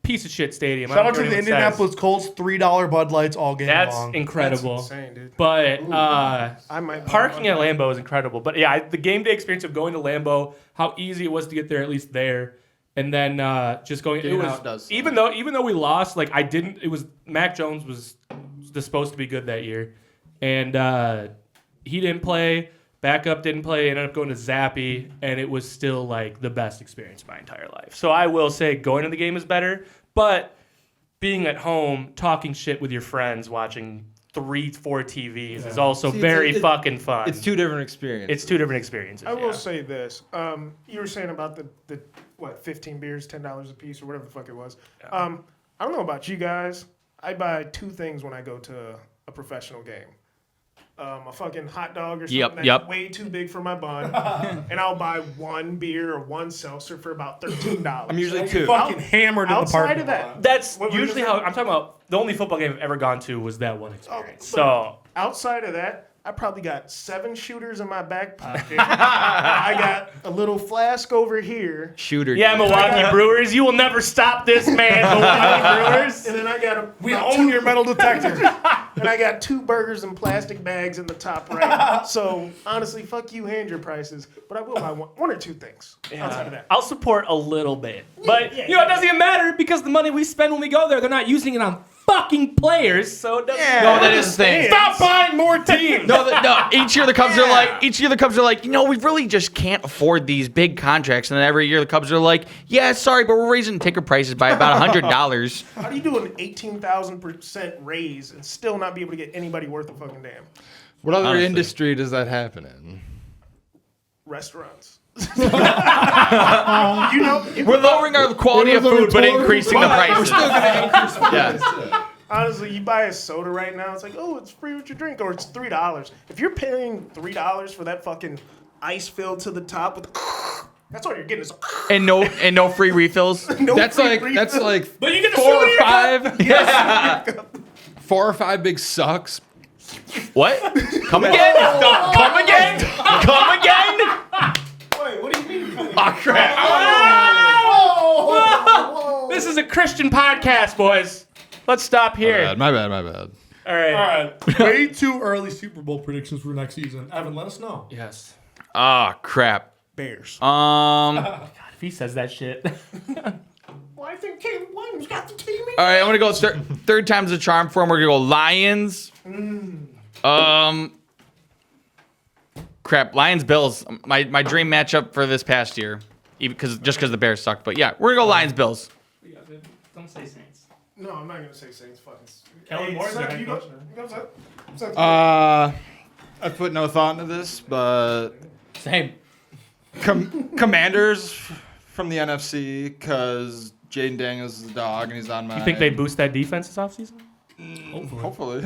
piece of shit stadium. I Shout don't out to care the what anyone Indianapolis says. Colts, $3 Bud Lights all game That's long. incredible. That's insane, dude. But I might parking at Lambeau is incredible. But yeah, the game day experience of going to Lambeau, how easy it was to get there, at least there, and then just going. Dude, it how was it does even though we lost, like I didn't. It was Mac Jones was supposed to be good that year, and he didn't play. Backup didn't play. Ended up going to Zappy, and it was still like the best experience of my entire life. So I will say going to the game is better, but being at home, talking shit with your friends, watching 3-4 TVs is also very fucking fun. It's two different experiences. It's two different experiences. I will yeah. say this. You were saying about the 15 beers, $10 a piece, or whatever the fuck it was. I don't know about you guys. I buy two things when I go to a professional game. A fucking hot dog or something that's way too big for my bun, and I'll buy one beer or one seltzer for about $13. I'm usually two. Fucking hammered in the Outside parking of lot. that, That's What were you usually gonna how say? I'm talking about. The only football game I've ever gone to was that one experience. but So outside of that, I probably got 7 shooters in my back pocket. I got a little flask over here. Shooter. yeah, Milwaukee Brewers, you will never stop this man, Milwaukee Brewers. And then I got We own your metal detector. and I got 2 burgers in plastic bags in the top right. So honestly, fuck you and your prices. But I will buy one or two things outside of that. I'll support a little bit, but you know it doesn't even matter because the money we spend when we go there, they're not using it on fucking players, so it doesn't. No, that is the thing. Stop buying more teams. No. Each year the Cubs are like, we really just can't afford these big contracts. And then every year the Cubs are like, yeah, sorry, but we're raising ticket prices by about $100. How do you do an 18,000% raise and still not be able to get anybody worth a fucking damn? What other Honestly. industry does that happen in? Restaurants. We're lowering our quality of food, but increasing the prices. Yeah. Honestly, you buy a soda right now, it's like, oh, it's free with your drink, or it's $3. If you're paying $3 for that fucking ice filled to the top with, that's all you're getting is And no free refills. no That's free like refills. But you get the 4 or souvenir cup. 5. 4 or 5 big sucks. What? Come again? Come again? Come again? Wait, what do you mean? Oh, crap. This is a Christian podcast, boys. Let's stop here. My bad. All right. All right. Way too early Super Bowl predictions for next season. Evan, let us know. Yes. Oh, crap. Bears. If he says that shit. Well, I think Caleb Williams got the team in. All right, I'm going to go third time's a charm for him. We're going to go Lions. Crap. Lions-Bills. My dream matchup for this past year. Just because the Bears sucked. But yeah, we're going to go Lions-Bills. Don't say Saints. No, I'm not going to say Saints. Fucking. Kellen Moore's their Seth, head you go. coach now. You go, Seth. I put no thought into this, but Same. Commanders from the NFC, because Jaden Daniels is a dog and he's on my. You think they boost that defense this offseason? Hopefully.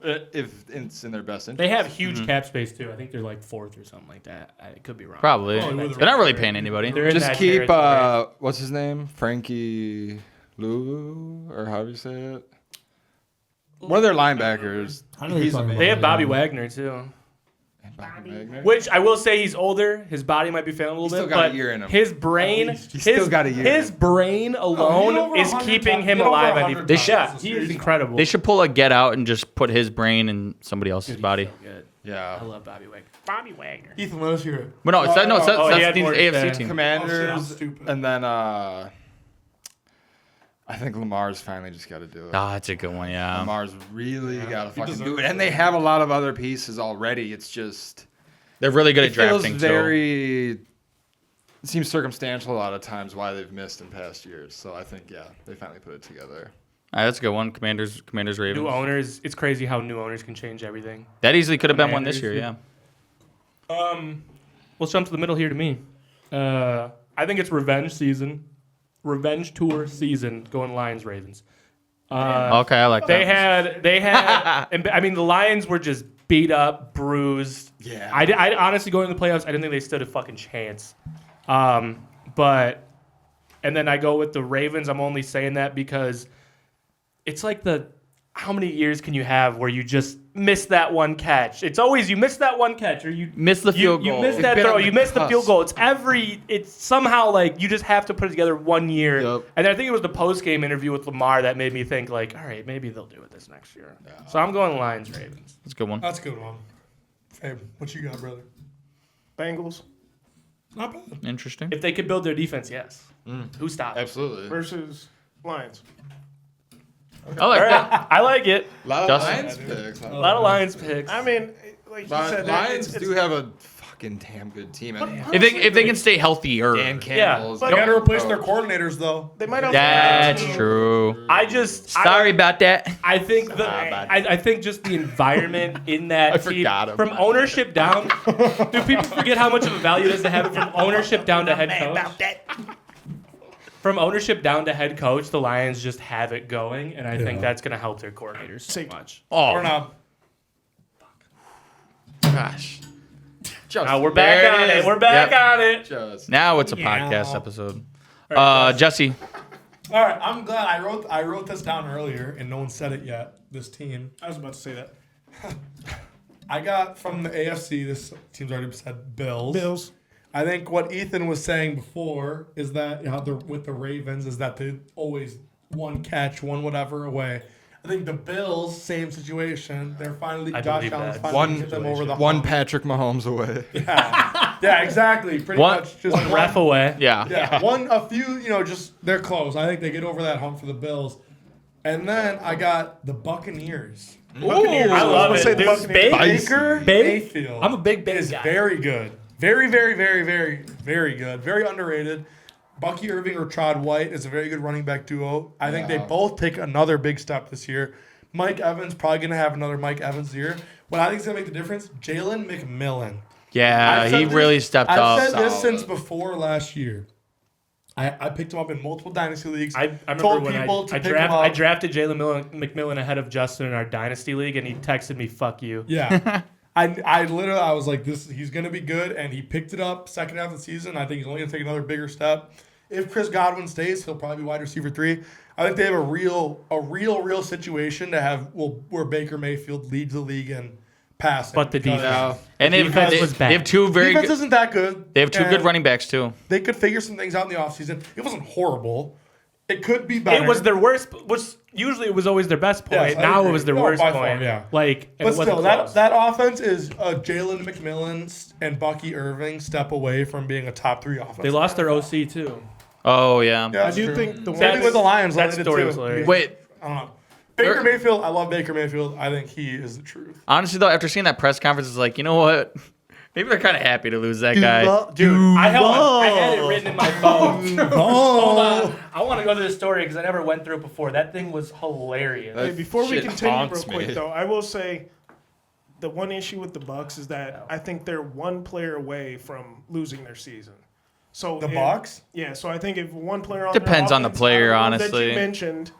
If it's in their best interest. They have huge cap space, too. I think they're like 4th or something like that. I could be wrong. Probably. Oh, They're not really paying anybody. They're in Just that keep, territory. what's his name? Frankie Lulu, or however you say it. One of their linebackers. I know you're He's talking amazing. They have Bobby Wagner, too. Bobby Wagner? Which I will say he's older. His body might be failing a little He's still bit, got a but year in him. his brain, He's still got a year. His brain alone is keeping him alive. I think. Yeah, he is incredible. They should pull a get out and just put his brain in somebody else's body. Good. Yeah. I love Bobby Wagner. Bobby Wagner. Ethan, let us hear it. But no, it's that. No, it's he that's had the more to AFC say. team. Commanders, stupid. and then I think Lamar's finally just got to do it. Ah, that's a good one. Yeah. Lamar's really got to fucking deserves do it, and they have a lot of other pieces already. It's just They're really good it at drafting. feels So. very. It seems circumstantial a lot of times why they've missed in past years. So I think they finally put it together. That's a good one. Commanders, Ravens. New owners. It's crazy how new owners can change everything. That easily could have been one this year. Commanders, Yeah. Let's jump to the middle here to me. I think it's revenge season. Revenge tour season going Lions Ravens. Okay, I like that. They had and, I mean the Lions were just beat up, bruised. Yeah. I honestly going to the playoffs, I didn't think they stood a fucking chance. But and then I go with the Ravens. I'm only saying that because it's like I how many years can you have where you just miss that one catch? It's always you miss that one catch or you Miss the field you goal. miss They've that been throw, on the you miss the field cusp. goal. It's somehow like you just have to put it together 1 year. Yep. And I think it was the post game interview with Lamar that made me think like, all right, maybe they'll do it this next year. So I'm going Lions Ravens. That's a good one. That's a good one. Fabe, what you got, brother? Bengals Not bad. Interesting. If they could build their defense, yes. Who stopped? Absolutely. versus Lions. I like that. I like it. A lot of Dustin? Lions picks. A lot of Lions picks. I mean, like you said, Lions it's- do have a fucking damn good team. If they can stay healthier. Dan Campbell's. but- They got to replace coach. their coordinators, though. They might also That's true. Sorry about that. I think I think just the environment in that I team, forgot about from that. ownership down. Do people forget how much of a value it is to have it from ownership down to head coach? From ownership down to head coach, the Lions just have it going, and I think that's going to help their coordinators so much. Or Oh, not. gosh. Now we're back on it. We're back on it. Just Now it's a Yeah. podcast episode. All right, Jesse. All right, I'm glad I wrote this down earlier, and no one said it yet. This team. I was about to say that. I got from the AFC. This team's already said Bills. Bills. I think what Ethan was saying before is that with the Ravens is that they always one catch, one whatever away. I think the Bills, same situation. They're finally I Josh believe Allen's that. finally one hit them over the one hump. Patrick Mahomes away. Yeah, exactly. Pretty One- much just One ref away. Yeah. Yeah, a few, just they're close. I think they get over that hump for the Bills. And then I got the Buccaneers. Buccaneers. I love was it. gonna say the This is big. Buccaneers. Baker Big? Mayfield. I'm a big is guy. very good. Very, very, very, very, very good. Very underrated. Bucky Irving or Trod White is a very good running back duo. I think they both take another big step this year. Mike Evans probably going to have another Mike Evans year. What I think is going to make the difference, Jalen McMillan. Yeah, I've said he this- really stepped I've up. said this since before last year. I picked him up in multiple dynasty leagues. I remember told when people I to pick him up. I drafted Jalen McMillan ahead of Justin in our dynasty league, and he texted me, "Fuck you." Yeah. I was like, he's gonna be good, and he picked it up second half of the season. I think he's only gonna take another bigger step. If Chris Godwin stays, he'll probably be wide receiver 3. I think they have a real situation to have where Baker Mayfield leads the league in passing. But the because defense. And they defense was bad. have two very defense good. isn't that good. They have two good and running backs too. They could figure some things out in the offseason. It wasn't horrible. It could be better. It was their worst. Usually it was always their best point. Yes, I now agree. it was their No, worst by far, point. yeah. Like, and But it wasn't still, close. that offense is Jalen McMillan and Bucky Irving step away from being a top 3 offense. They lost their OC too. Oh yeah. Yeah, I do true. think the Same one with the Lions. that they did story too. was hilarious. Wait. I don't know. Baker Mayfield. I love Baker Mayfield. I think he is the truth. Honestly though, after seeing that press conference, it's like, you know what? Maybe they're kind of happy to lose that guy. Dude, I had it written in my phone. Hold on. I want to go to this story because I never went through it before. That thing was hilarious. Hey, before we Shit continue real haunts quick, me. though, I will say the one issue with the Bucks is that I think they're one player away from losing their season. So The Bucks? Yeah, so I think if one player on Depends their on the offense, player, out of the ones honestly. that you mentioned,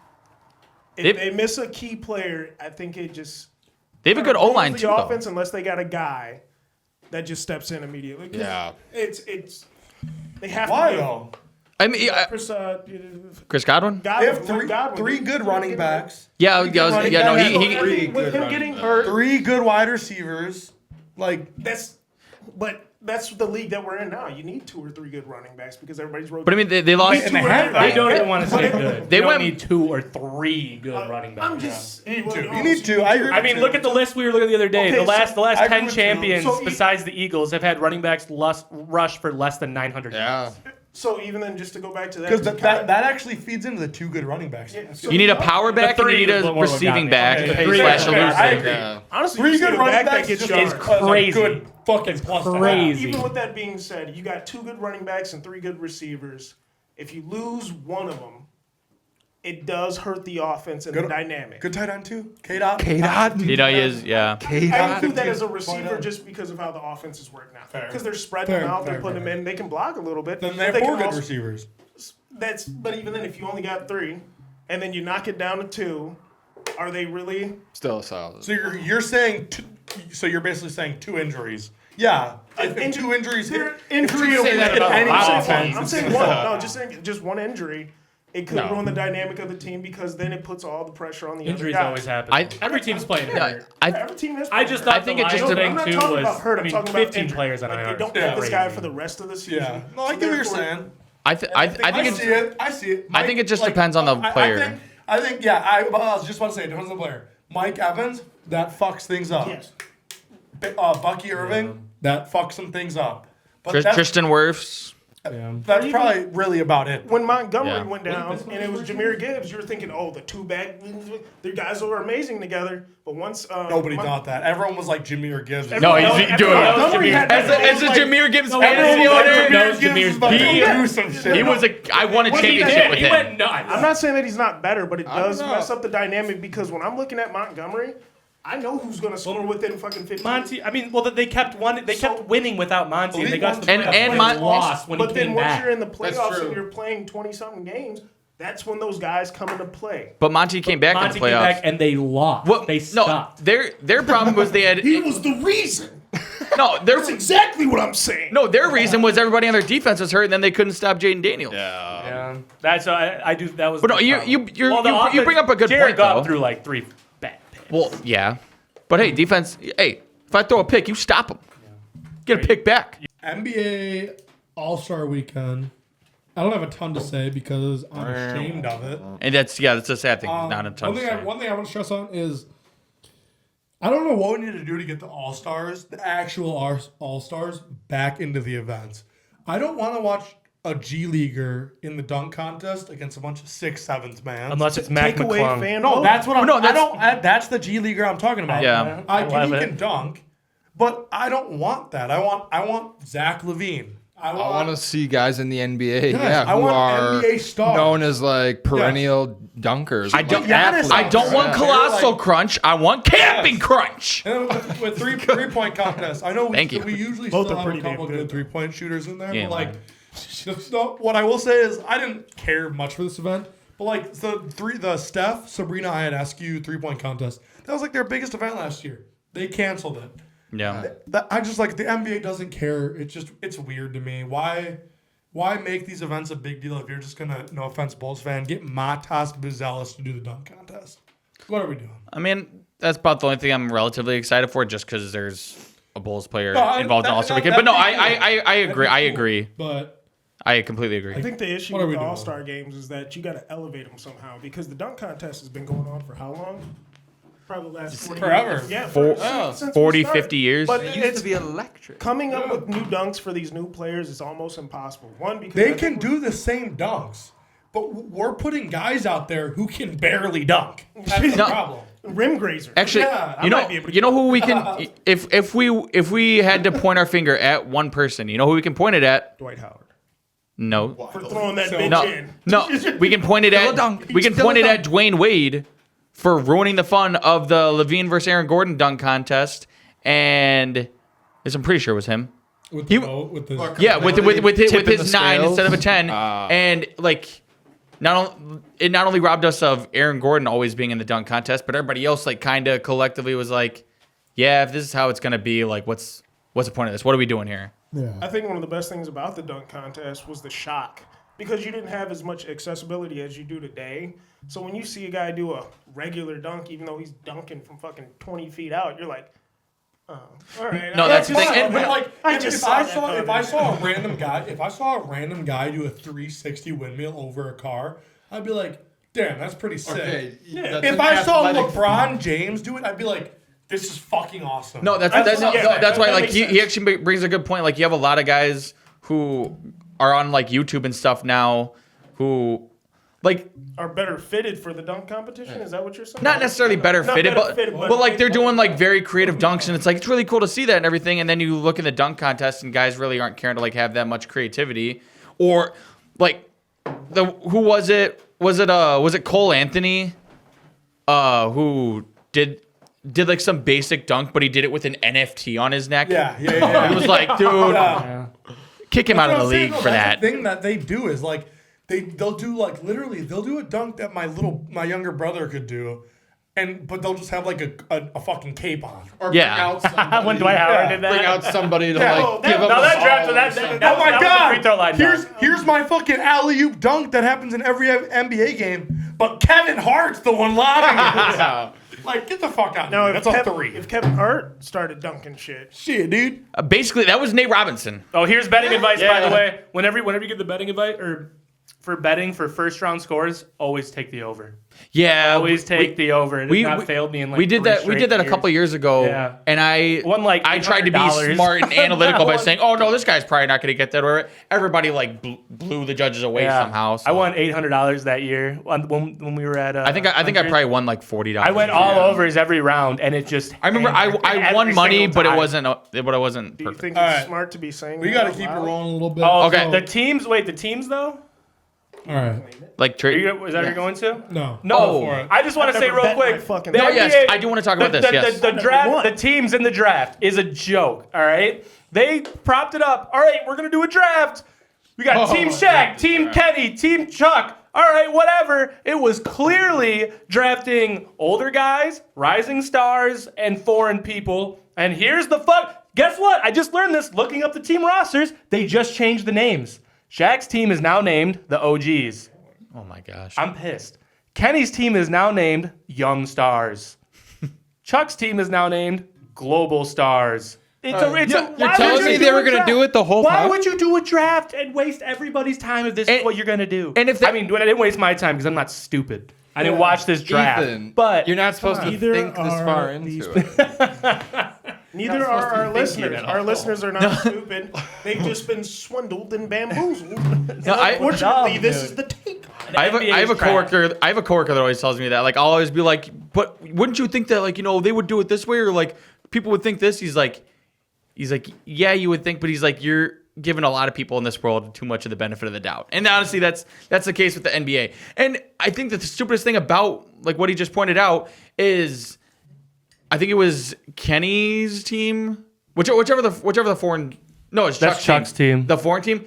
if They- they miss a key player, I think it just They have a good O line the too. Though. offense unless they got a guy that just steps in immediately. 'Cause Yeah. it's they have Why to. though? I mean, Chris Godwin. They have three good running backs, Yeah, running no, backs. he with him getting hurt. 3 good wide receivers. Like That's the league that we're in now. You need 2 or 3 good running backs because everybody's rotating. But I mean, they lost. And they have I that. don't even want to say good. They They went- don't need 2 or 3 good running backs. I'm just You need to. I agree. I mean, look at the list we were looking at the other day. Okay, the last I agree 10 with you. champions, So besides the Eagles, have had running backs rush for less than 900 yards. Yeah. So even then, just to go back to that, Because to that actually feeds into the 2 good running backs. Yeah, so You need a power back and you need three is a what we're receiving looking back at. to Okay, pay three- slash okay, elusive. I agree. Yeah. honestly, 3 you good see a running back that backs gets just yards. is a crazy. good fucking plus. to have. Crazy. Even with that being said, you got 2 good running backs and 3 good receivers. If you lose one of them, it does hurt the offense and the dynamic. Good tight end too. K-Dot. You know, he is. Yeah. I include that as a receiver just because of how the offenses work now. Fair. Because they're spreading them Fair, out, fair, they're putting fair. them in, they can block a little bit. Then but they have they 4 can good also- receivers. But even then, if you only got 3, and then you knock it down to 2, are they really? Still solid. So you're saying so you're basically saying 2 injuries. Yeah. If Inju- 2 injuries hit. Injury say that about any a lot of offense. offense, I'm it's saying gonna one. suck. No, just one injury. it could ruin the dynamic of the team because then it puts all the pressure on the Injuries other guys. always happen. Every team's playing hurt. Every team is. I just thought think the it just Lions depends. thing I'm not too talking was about hurt. I'm talking about 15 injury. players on Like, IR. they don't have this guy Crazy. for the rest of the season. Yeah. No, I So get what you're therefore- saying. I think I it's see it. I see it. I think it just depends on the player. I think yeah. I was just about to say it depends on the player. Mike Evans, that fucks things up. Yes. Bucky Irving, that fucks some things up. But that's, Tristan Wirfs. that's probably really about it. When Montgomery Yeah. went down and it was Jahmyr Gibbs, you were thinking, oh, the two back, the guys were amazing together. But once Nobody thought that. Everyone was like Jahmyr Gibbs. No, he's doing it. Montgomery had As a like, Jameer Gibbs No, fantasy everyone owner, knows Gibbs Jameer's is about to bad. do some shit. he was I won a championship with He him. went nuts. I'm not saying that he's not better, but it I don't does know. mess up the dynamic because when I'm looking at Montgomery, I know who's going to score within fucking 15. Monty, I mean, well, they kept kept winning without Monty, and they got to the And- playoffs and and Mon- lost when But he then came once back. you're in the That's playoffs true. and you're playing 20-something games, that's when those guys come into play. But Monty came back in Monty the came playoffs. back and they lost. What? They No, stopped. their problem was they had He was the reason. no their That's exactly what I'm saying. no their reason was everybody on their defense was hurt and then they couldn't stop Jaden Daniels. Yeah, that's I do. That was. But no, the you problem. you bring up a good Jared point Goff though. threw like 3 bad picks. Well, yeah, but hey, defense. Hey, if I throw a pick, you stop him. Get a pick back. NBA All-Star Weekend. I don't have a ton to say because I'm ashamed of it. And that's a sad thing. Not a ton. One thing I want to stress on is I don't know what we need to do to get the All-Stars, the actual All-Stars, back into the events. I don't want to watch a G Leaguer in the dunk contest against a bunch of 6'7" man. Unless it's Mac Take away McClung. fan No, voting. that's what I'm. No, I don't. That's the G Leaguer I'm talking about. Yeah. I love he it. can dunk, but I don't want that. I want Zach LaVine. I want to see guys in the NBA, Yes, I who want are NBA stars. known as like perennial dunkers. I don't. like Giannis I don't want Yeah. colossal Like- crunch. I want camping crunch. And then with three-point contests, I know Thank you. we usually Both still are have a pretty couple damn good good. 3-point shooters in there, Yeah, but like, what I will say is I didn't care much for this event. But like the Steph Sabrina Ionescu 3-point contest, that was like their biggest event last year. They canceled it. Yeah. I just like the NBA doesn't care. It's weird to me. Why make these events a big deal if you're just gonna, no offense, Bulls fan, get Matas Buzelis to do the dunk contest? What are we doing? I mean, that's about the only thing I'm relatively excited for, just because there's a Bulls player No, involved in that- All Star that- Weekend. But no, that'd be I agree. I Cool. agree. But I completely agree. I think the issue What are with we the doing? All-Star games is that you got to elevate them somehow because the dunk contest has been going on for how long? Probably the last 40 forever. years. Yeah, since we 40, started. 50 years. But It it's used to be electric. coming up with new dunks for these new players is almost impossible. One, because they can do the same dunks, but we're putting guys out there who can barely dunk. That's the No. problem. rim grazer. Actually, Yeah, I might be able to you know get who we can if we had to point our finger at one person, you know who we can point it at? Dwight Howard No. for throwing that bitch No, in. no, we can point it at Dwayne Wade for ruining the fun of the Levine versus Aaron Gordon dunk contest, and I'm pretty sure it was him. With He- the boat, with the Yeah, with Tipping his the 9 scales. instead of a 10, and like not only robbed us of Aaron Gordon always being in the dunk contest, but everybody else like kind of collectively was like, yeah, if this is how it's gonna be, like what's the point of this? What are we doing here? I think one of the best things about the dunk contest was the shock because you didn't have as much accessibility as you do today. So when you see a guy do a regular dunk, even though he's dunking from fucking 20 feet out, you're like, oh, all right. No, that's the thing. And- But like, I if just I saw saw that if I saw a random guy do a 360 windmill over a car, I'd be like, damn, that's pretty sick. Okay, If I saw LeBron James do it, I'd be like, this is fucking awesome. No, that's why like he actually brings a good point. Like you have a lot of guys who are on like YouTube and stuff now who like are better fitted for the dunk competition. Is that what you're saying? not necessarily better Not fitted, better but, fitted, but like they're doing like very creative dunks, and it's like it's really cool to see that and everything. And then you look in the dunk contest, and guys really aren't caring to like have that much creativity, or like who was it? Was it Cole Anthony, who did like some basic dunk, but he did it with an NFT on his neck? Yeah. It was like, dude, kick him out of the That's what I'm saying, league though. for That's that. The thing that they do is like they'll do like literally they'll do a dunk that my younger brother could do, but they'll just have like a fucking cape on. Or Yeah. bring out somebody. When Dwight Howard did that. Bring out somebody to Yeah. like give No, them a that draft, ball or that something. that Oh my was a free throw line God! dunk. Here's my fucking alley-oop dunk that happens in every NBA game, but Kevin Hart's the one lobbing it. Like, get the fuck out! No, of here. That's a 3. If Kevin Hart started dunking shit, Shit, dude. Basically, that was Nate Robinson. Oh, here's betting advice, by Yeah. the way. Whenever you get the betting advice, or for betting for first round scores, always take the over. Yeah, Always take the over. It has not failed me in like we did that. We did that a couple years ago. Yeah. And I Won, like, I tried to be $800. smart and analytical by Won- saying, "Oh no, this guy's probably not going to get that." Or everybody like blew the judges away somehow. So. I won $800 that year when we were at. I think I probably won like $40. I went all overs every round, and it just. I remember I every won money, single but it time. wasn't do you perfect. think All it's right. smart to be saying We that gotta out keep it loud? rolling a little bit. Oh, Okay. The teams. Wait, the teams though. All right. Like trade. Is that what you're going to? No. No. Oh. For it. I just want to say never real bet my quick. fucking the No, life. yes, NBA I do want to talk about this. Yes. The draft, won. the teams in the draft is a joke. All right, they propped it up. All right, we're gonna do a draft. We got Team Shaq, Team Kenny, Team Chuck. All right, whatever. It was clearly drafting older guys, rising stars, and foreign people. And here's the fuck. Guess what? I just learned this looking up the team rosters. They just changed the names. Shaq's team is now named the OGs. Oh my gosh. I'm pissed. Kenny's team is now named Young Stars. Chuck's team is now named Global Stars. You're telling me they were gonna do it the whole Why time? would you do a draft and waste everybody's time if this is what you're gonna do? and if they- I mean, I didn't waste my time because I'm not stupid. I didn't watch this draft. Ethan, but you're not supposed to Neither think this are far these into it. Neither are our listeners. Our listeners are not stupid. They've just been swindled and bamboozled. And unfortunately, dumb, this dude. is the take. I have NBA a is trash. coworker. I have a coworker that always tells me that. Like, I'll always be like, "But wouldn't you think that, like, they would do it this way, or like people would think this?" He's like, "Yeah, you would think," but he's like, "You're giving a lot of people in this world too much of the benefit of the doubt." And honestly, that's the case with the NBA. And I think that the stupidest thing about like what he just pointed out is, I think it was Kenny's team, whichever the foreign. No, it's That's Chuck's team. The foreign team.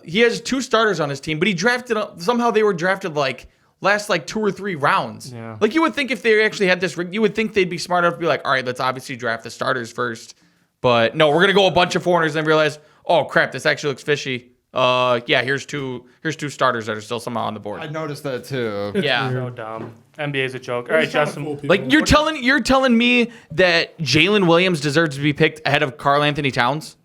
He has 2 starters on his team, but he drafted somehow they were drafted like last like 2 or 3 rounds. Yeah. Like you would think if they actually had this, you would think they'd be smart enough to be like, all right, let's obviously draft the starters first. But no, we're gonna go a bunch of foreigners and realize, oh crap, this actually looks fishy. Yeah, here's two starters that are still somehow on the board. I noticed that too. Yeah. So dumb. NBA's a joke. All right, Justin. Like you're telling me that Jalen Williams deserves to be picked ahead of Karl Anthony Towns?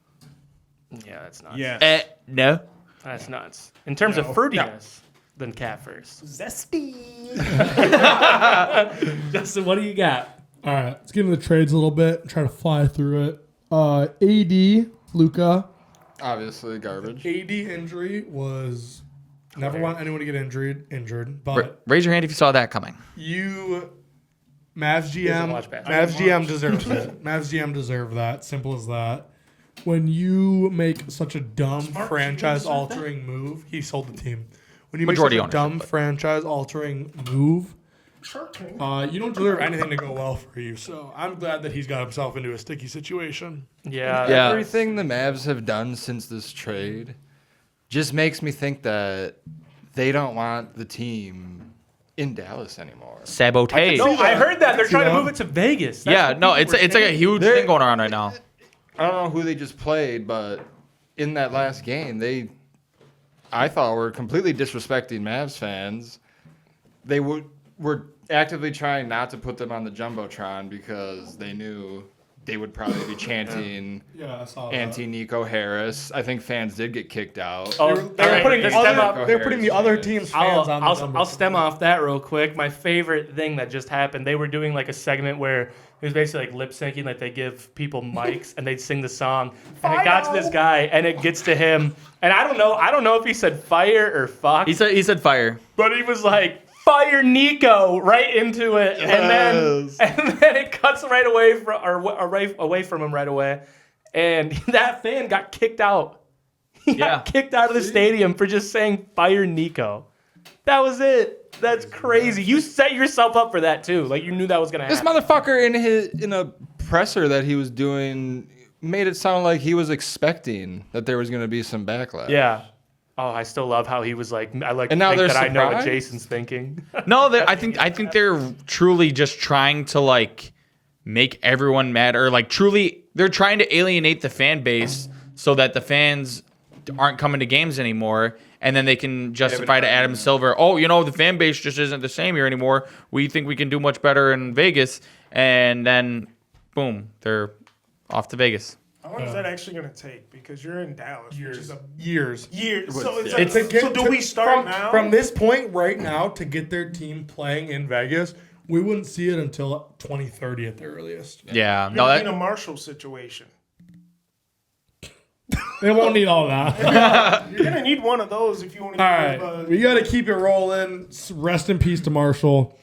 Yeah, that's nuts. Yeah. No. That's nuts. In terms of fruitiness, then cat first. Justin, what do you got? All right, let's get into the trades a little bit. Try to fly through it. AD, Luka. Obviously, garbage. AD injury was never want anyone to get injured. But Raise your hand if you saw that coming. Mavs GM, watch basketball. Mavs GM deserves it. Mavs GM deserve that. Simple as that. When you make such a dumb franchise-altering move, he sold the team. When you Majority make such a ownership, dumb but- franchise-altering move, Shark Tank. you don't deserve anything to go well for you. So I'm glad that he's got himself into a sticky situation. Yeah. Yeah. Everything the Mavs have done since this trade just makes me think that they don't want the team in Dallas anymore. Sabotage. No, I heard that they're trying to move it to Vegas. That's Yeah, what no, people it's were like a saying. huge thing going on right now. I don't know who they just played, but in that last game, I thought were completely disrespecting Mavs fans. They were actively trying not to put them on the Jumbotron because they knew they would probably be chanting Yeah, I saw that. anti-Nico Harris. I think fans did get kicked out. Oh, They were all right, putting let's other- step up. they were putting the other team's fans on the I'll Jumbotron. stem off that real quick. My favorite thing that just happened, they were doing like a segment where it was basically like lip syncing, like they give people mics and they'd sing the song. And it got to this guy and it gets to him. And I don't know if he said fire or fuck. He said fire. But he was like, fire Nico right into it. And then it cuts right away away from him right away. And that fan got kicked out. He got kicked out of the stadium for just saying fire Nico. That was it. That's crazy. You set yourself up for that too. Like you knew that was gonna This happen. motherfucker in a presser that he was doing made it sound like he was expecting that there was going to be some backlash. Yeah. Oh, I still love how he was like, I like to And now think they're that I know what surprised? Jason's thinking. No, I think they're truly just trying to like make everyone mad, or like truly they're trying to alienate the fan base so that the fans aren't coming to games anymore, and then they can justify to Adam Silver, oh, the fan base just isn't the same here anymore. We think we can do much better in Vegas, and then boom, they're off to Vegas. How long is that actually going to take? Because you're in Dallas, which is a Years. year. So it's To like, get so do to- we start from, now? From this point right now to get their team playing in Vegas, we wouldn't see it until 2030 at the earliest. Yeah, You're no, gonna be in that, a Marshall situation. They won't need all that. You're gonna need one of those if you want to. All right, we got to keep it rolling. Rest in peace to Marshall.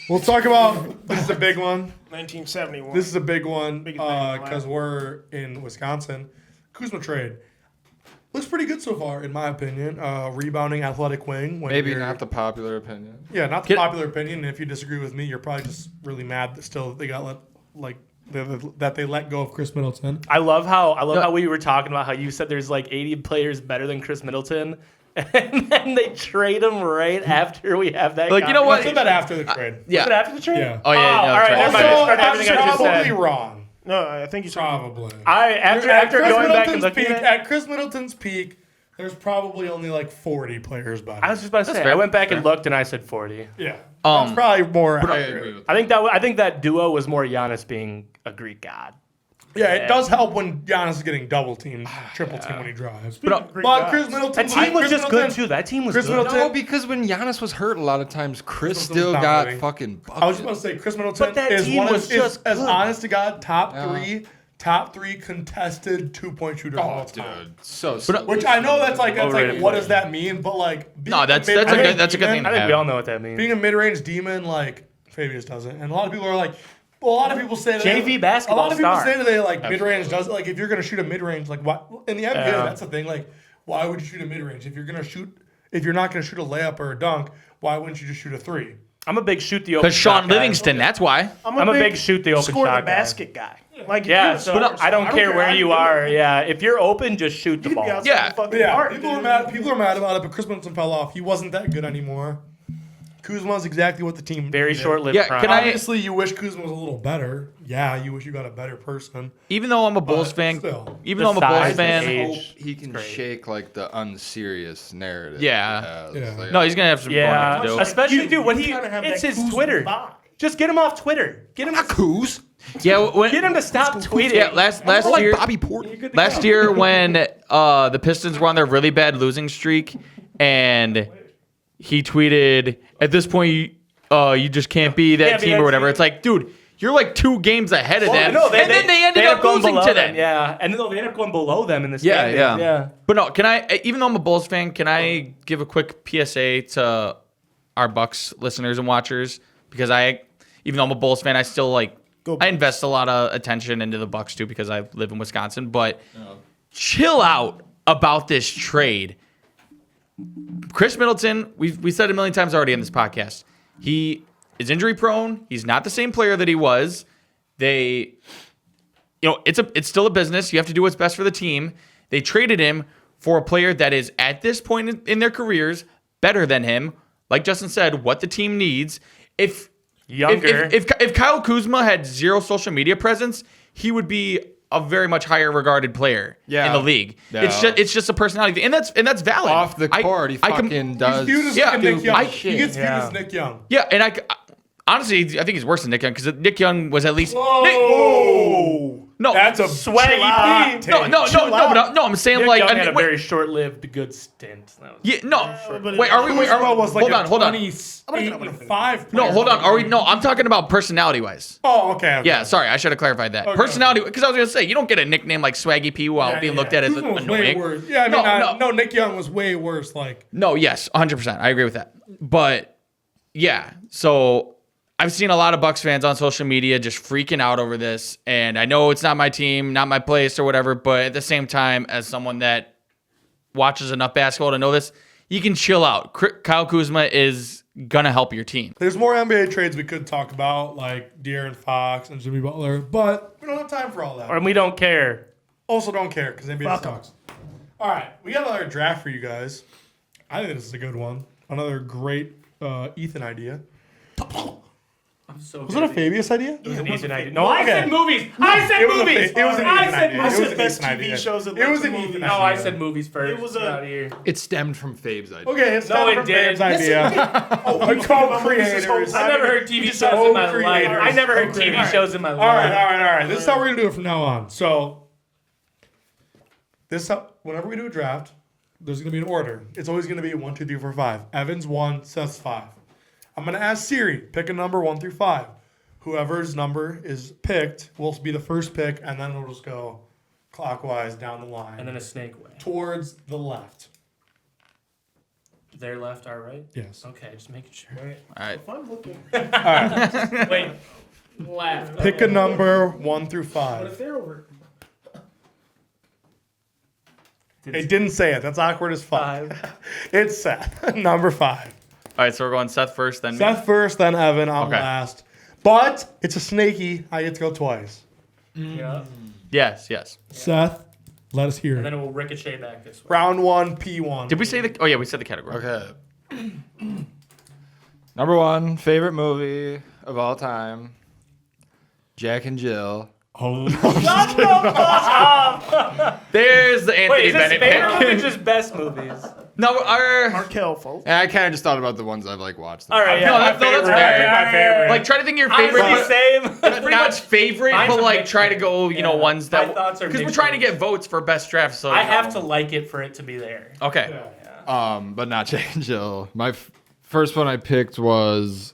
We'll talk about this is a big one. 1971. This is a big one Biggest thing in the because lab. we're in Wisconsin. Kuzma trade looks pretty good so far, in my opinion. Rebounding athletic wing. When Maybe you're- not the popular opinion. Yeah, not the popular opinion. And if you disagree with me, you're probably just really mad that still they got that they let go of Chris Middleton. I love how we were talking about how you said there's like 80 players better than Chris Middleton, and then they trade him right after we have that. Like, you know what? I said that after the trade. yeah. Was it after the trade? Yeah. Oh, yeah, no, all that's right. right. Never mind. Also, Discard I'm everything I just probably said. wrong. No, I think you're Probably. After At Chris going back and Middleton's looking peak, at it, at Chris Middleton's peak, there's probably only like 40 players better. I was just about to say. fair. I went back and looked, and I said 40. Yeah, that's probably more I accurate. agree with I think that duo was more Giannis being a Greek god. Yeah, it does help when Giannis is getting double teamed, triple teamed when he drives. Greek But guys. Chris Middleton, That team was Chris just good Middleton- too. That team was Chris good. Middleton- No, because when Giannis was hurt, a lot of times Chris Middleton's still got dominating. fucking I was buckets. just about to say Chris Middleton But that is team one was of just as good. honest to God top three contested 2-point shooters of all time. Dude, so Which I know that's like Overrated what player. does that mean? But like being No, that's a a mid-range good that's a good thing demon- to I think have. we all know what that means. Being a mid-range demon like Fabius doesn't, and a lot of people are like, well, a lot of people say that JV basketball A lot of people star. say that they like mid-range does like if you're gonna shoot a mid-range like what in the NBA that's the thing like why would you shoot a mid-range if you're not gonna shoot a layup or a dunk why wouldn't you just shoot a three? I'm a big shoot the open Because Sean shot guy. Livingston, that's why. I'm a big shoot the open score shot the guy. basket guy. Like Yeah, if so you're a star, I don't care where you are. Yeah, if you're open, just shoot the You'd be ball. outside Yeah. the fucking Yeah, park, people dude. are mad. People are mad about it, but Chris Middleton fell off. He wasn't that good anymore. Kuzma's exactly what the team Very needed. short-lived Yeah, prime. can I- Obviously, you wish Kuzma was a little better. Yeah, you wish you got a better person. Even though I'm a Bulls But fan, still. even The though I'm a Bulls size, fan, the age. hope he can great. shake like the unserious narrative. Yeah. he has. Yeah. Like, no, he's gonna have some Yeah, fun to do. especially dude when he kinda have it's that his Kuzma Twitter. vibe. Just get him off Twitter. Get him Yeah, when, get him to stop tweeting. yeah, last year, Bobby Porter. last year when the Pistons were on their really bad losing streak, and he tweeted, "At this point, you just can't be that Can't be team that or whatever." team. It's like, dude, you're like 2 games ahead of Well, them, no, and then they ended up going losing below to them. them. Yeah, and then they ended up going below them in the Yeah, standings. yeah. yeah. But no, can I? Even though I'm a Bulls fan, can I give a quick PSA to our Bucks listeners and watchers? Because even though I'm a Bulls fan, I still like. I invest a lot of attention into the Bucks too because I live in Wisconsin. But chill out about this trade. Chris Middleton, we said it a million times already on this podcast. He is injury prone. He's not the same player that he was. It's still a business. You have to do what's best for the team. They traded him for a player that is at this point in their careers better than him. Like Justin said, what the team needs. Younger. If Kyle Kuzma had zero social media presence, he would be a very much higher regarded player Yeah. in the league. Yeah. It's just a personality thing. And that's valid. Off the court, he fucking He's does. viewed as Yeah, like a Nick dude, Young. I- He gets viewed Yeah. as Nick Young. Yeah, and honestly, I think he's worse than Nick Young because Nick Young was at least Whoa, no. that's a Swaggy hot P. take. No, I'm saying Nick like Young I had mean, a very short-lived good stint. That was- yeah, no. but Wait, are we? Wait, Kuzma was like hold on. 28-5. No, hold on. No, I'm talking about personality wise. Oh, okay. Yeah, sorry, I should have clarified that. Okay. Personality, because I was gonna say you don't get a nickname like Swaggy P while Yeah, being yeah. looked at as Kuzma was way annoying. worse. Yeah, I mean, No. Nick Young was way worse. Like, No, yes, 100%. I agree with that. But yeah, so I've seen a lot of Bucks fans on social media just freaking out over this, and I know it's not my team, not my place or whatever, but at the same time, as someone that watches enough basketball to know this, you can chill out. Kyle Kuzma is gonna help your team. there's more NBA trades we could talk about, like De'Aaron Fox and Jimmy Butler, but we don't have time for all that. And we don't care. Also, don't care because NBA sucks. All right, we got another draft for you guys. I think this is a good one. Another great Ethan idea. I'm so Was it a Fabius idea? It was an Ethan idea. No, I said movies. I said movies. It was an I Ethan said idea. movies. It was an Best Ethan TV idea. shows that It was led an to Ethan movies. idea. No, I said movies first. It was Get a- out of here. It stemmed from Fabe's idea. Okay, it's No, not it from didn't. Fabe's idea. Oh, co-creators. I never heard TV shows Oh, in my life. creators. I never heard TV shows in my life. All right. This is how we're gonna do it from now on. So, whenever we do a draft, there's gonna be an order. It's always gonna be 1, 2, 3, 4, 5. Evan's 1, Seth's 5. I'm gonna ask Siri, pick a number 1 through 5. Whoever's number is picked will be the first pick, and then we'll just go clockwise down the line And then a snake way. towards the left. Their left, our right. Yes. Okay, just making sure. All right. I'm looking. Wait, left. Pick a number 1 through But 5. if they're over. It didn't say it. That's awkward as fuck. It's Seth, number 5. All right, so we're going Seth first, then me. Seth first, then Evan. I'm Okay. last. But it's a snaky. I get to go twice. Yeah. Yes. Seth, let us hear And then it. it will ricochet back this way. Round 1, P1. Did we say the? Oh yeah, we said the category. Okay. Number 1 favorite movie of all time. Jack and Jill. Oh, There's the Anthony Wait, is this Bennett favorite pick. movie or just best movies? No, our. Markel, folks. And I kind of just thought about the ones I've like watched. All right, yeah. No, that's fair. My favorite. Like try to think of your Honestly, favorite. same. It's pretty much favorite, Mine's but a like mix. try to go, Yeah. ones My that thoughts are because we're mixed. trying to get votes for best draft. So I have to like it for it to be there. Okay. But not Jack and Jill. My first one I picked was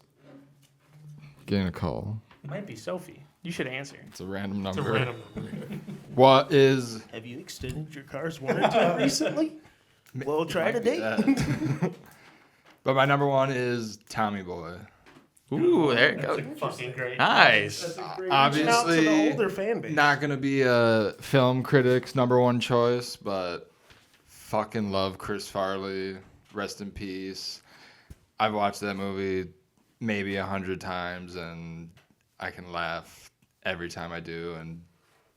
getting a call. It might be Sophie. You should answer. It's a random number. it's a random. What is Have you extended your car's warranty recently? Well, try today. that? But my number 1 is Tommy Boy. Ooh, there it goes. Fucking great. Nice. Reaching out to the Obviously, older fan base. not gonna be a film critic's number 1 choice, but fucking love Chris Farley. Rest in peace. I've watched that movie maybe 100 times, and I can laugh every time I do and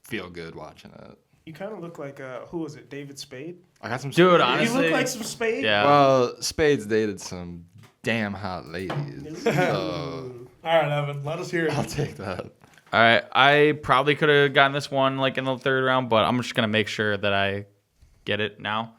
feel good watching it. You kind of look like, who was it, David Spade? I got some. Dude, You honestly. look like some Spade? Yeah. Well, Spade's dated some damn hot ladies, so All right, Evan, let us hear I'll it. take that. All right. I probably could have gotten this one like in the 3rd round, but I'm just gonna make sure that I get it now.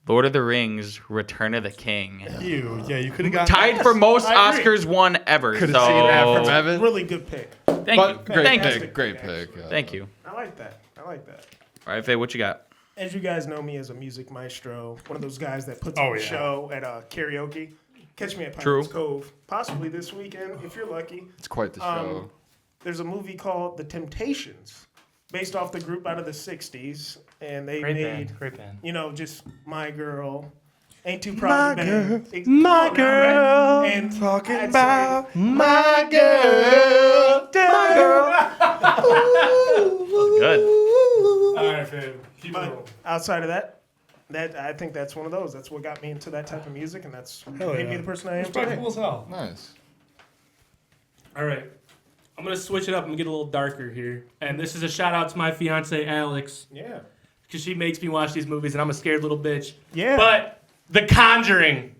Lord of the Rings: Return of the King. Yeah, you could have got Tied for most I agree. Oscars won ever. Could so have seen that from Evan. Really good pick. thank But you. great Thank pick. you. Great pick. Thank you. I like that. I like that. All right, Faye, what you got? As you guys know me as a music maestro, one of those guys that puts Oh, on a yeah. show at karaoke. Catch me at True. Pirates Cove, possibly this weekend if you're lucky. It's quite the show. There's a movie called The Temptations, based off the group out of the '60s, and they Great made band. Great band. just My Girl, Ain't Too Proud to Be Bad. My Come on now, right? And talking I'd about say- my girl. Good. All right, babe. Keep it But rolling. outside of that, I think that's one of those. That's what got me into that type of music, and that's made me yeah. the person I am today. Respectable as hell. Nice. All right. I'm going to switch it up and get a little darker here. And this is a shout out to my fiance, Alex, Yeah. because she makes me watch these movies and I'm a scared little bitch. Yeah. But The Conjuring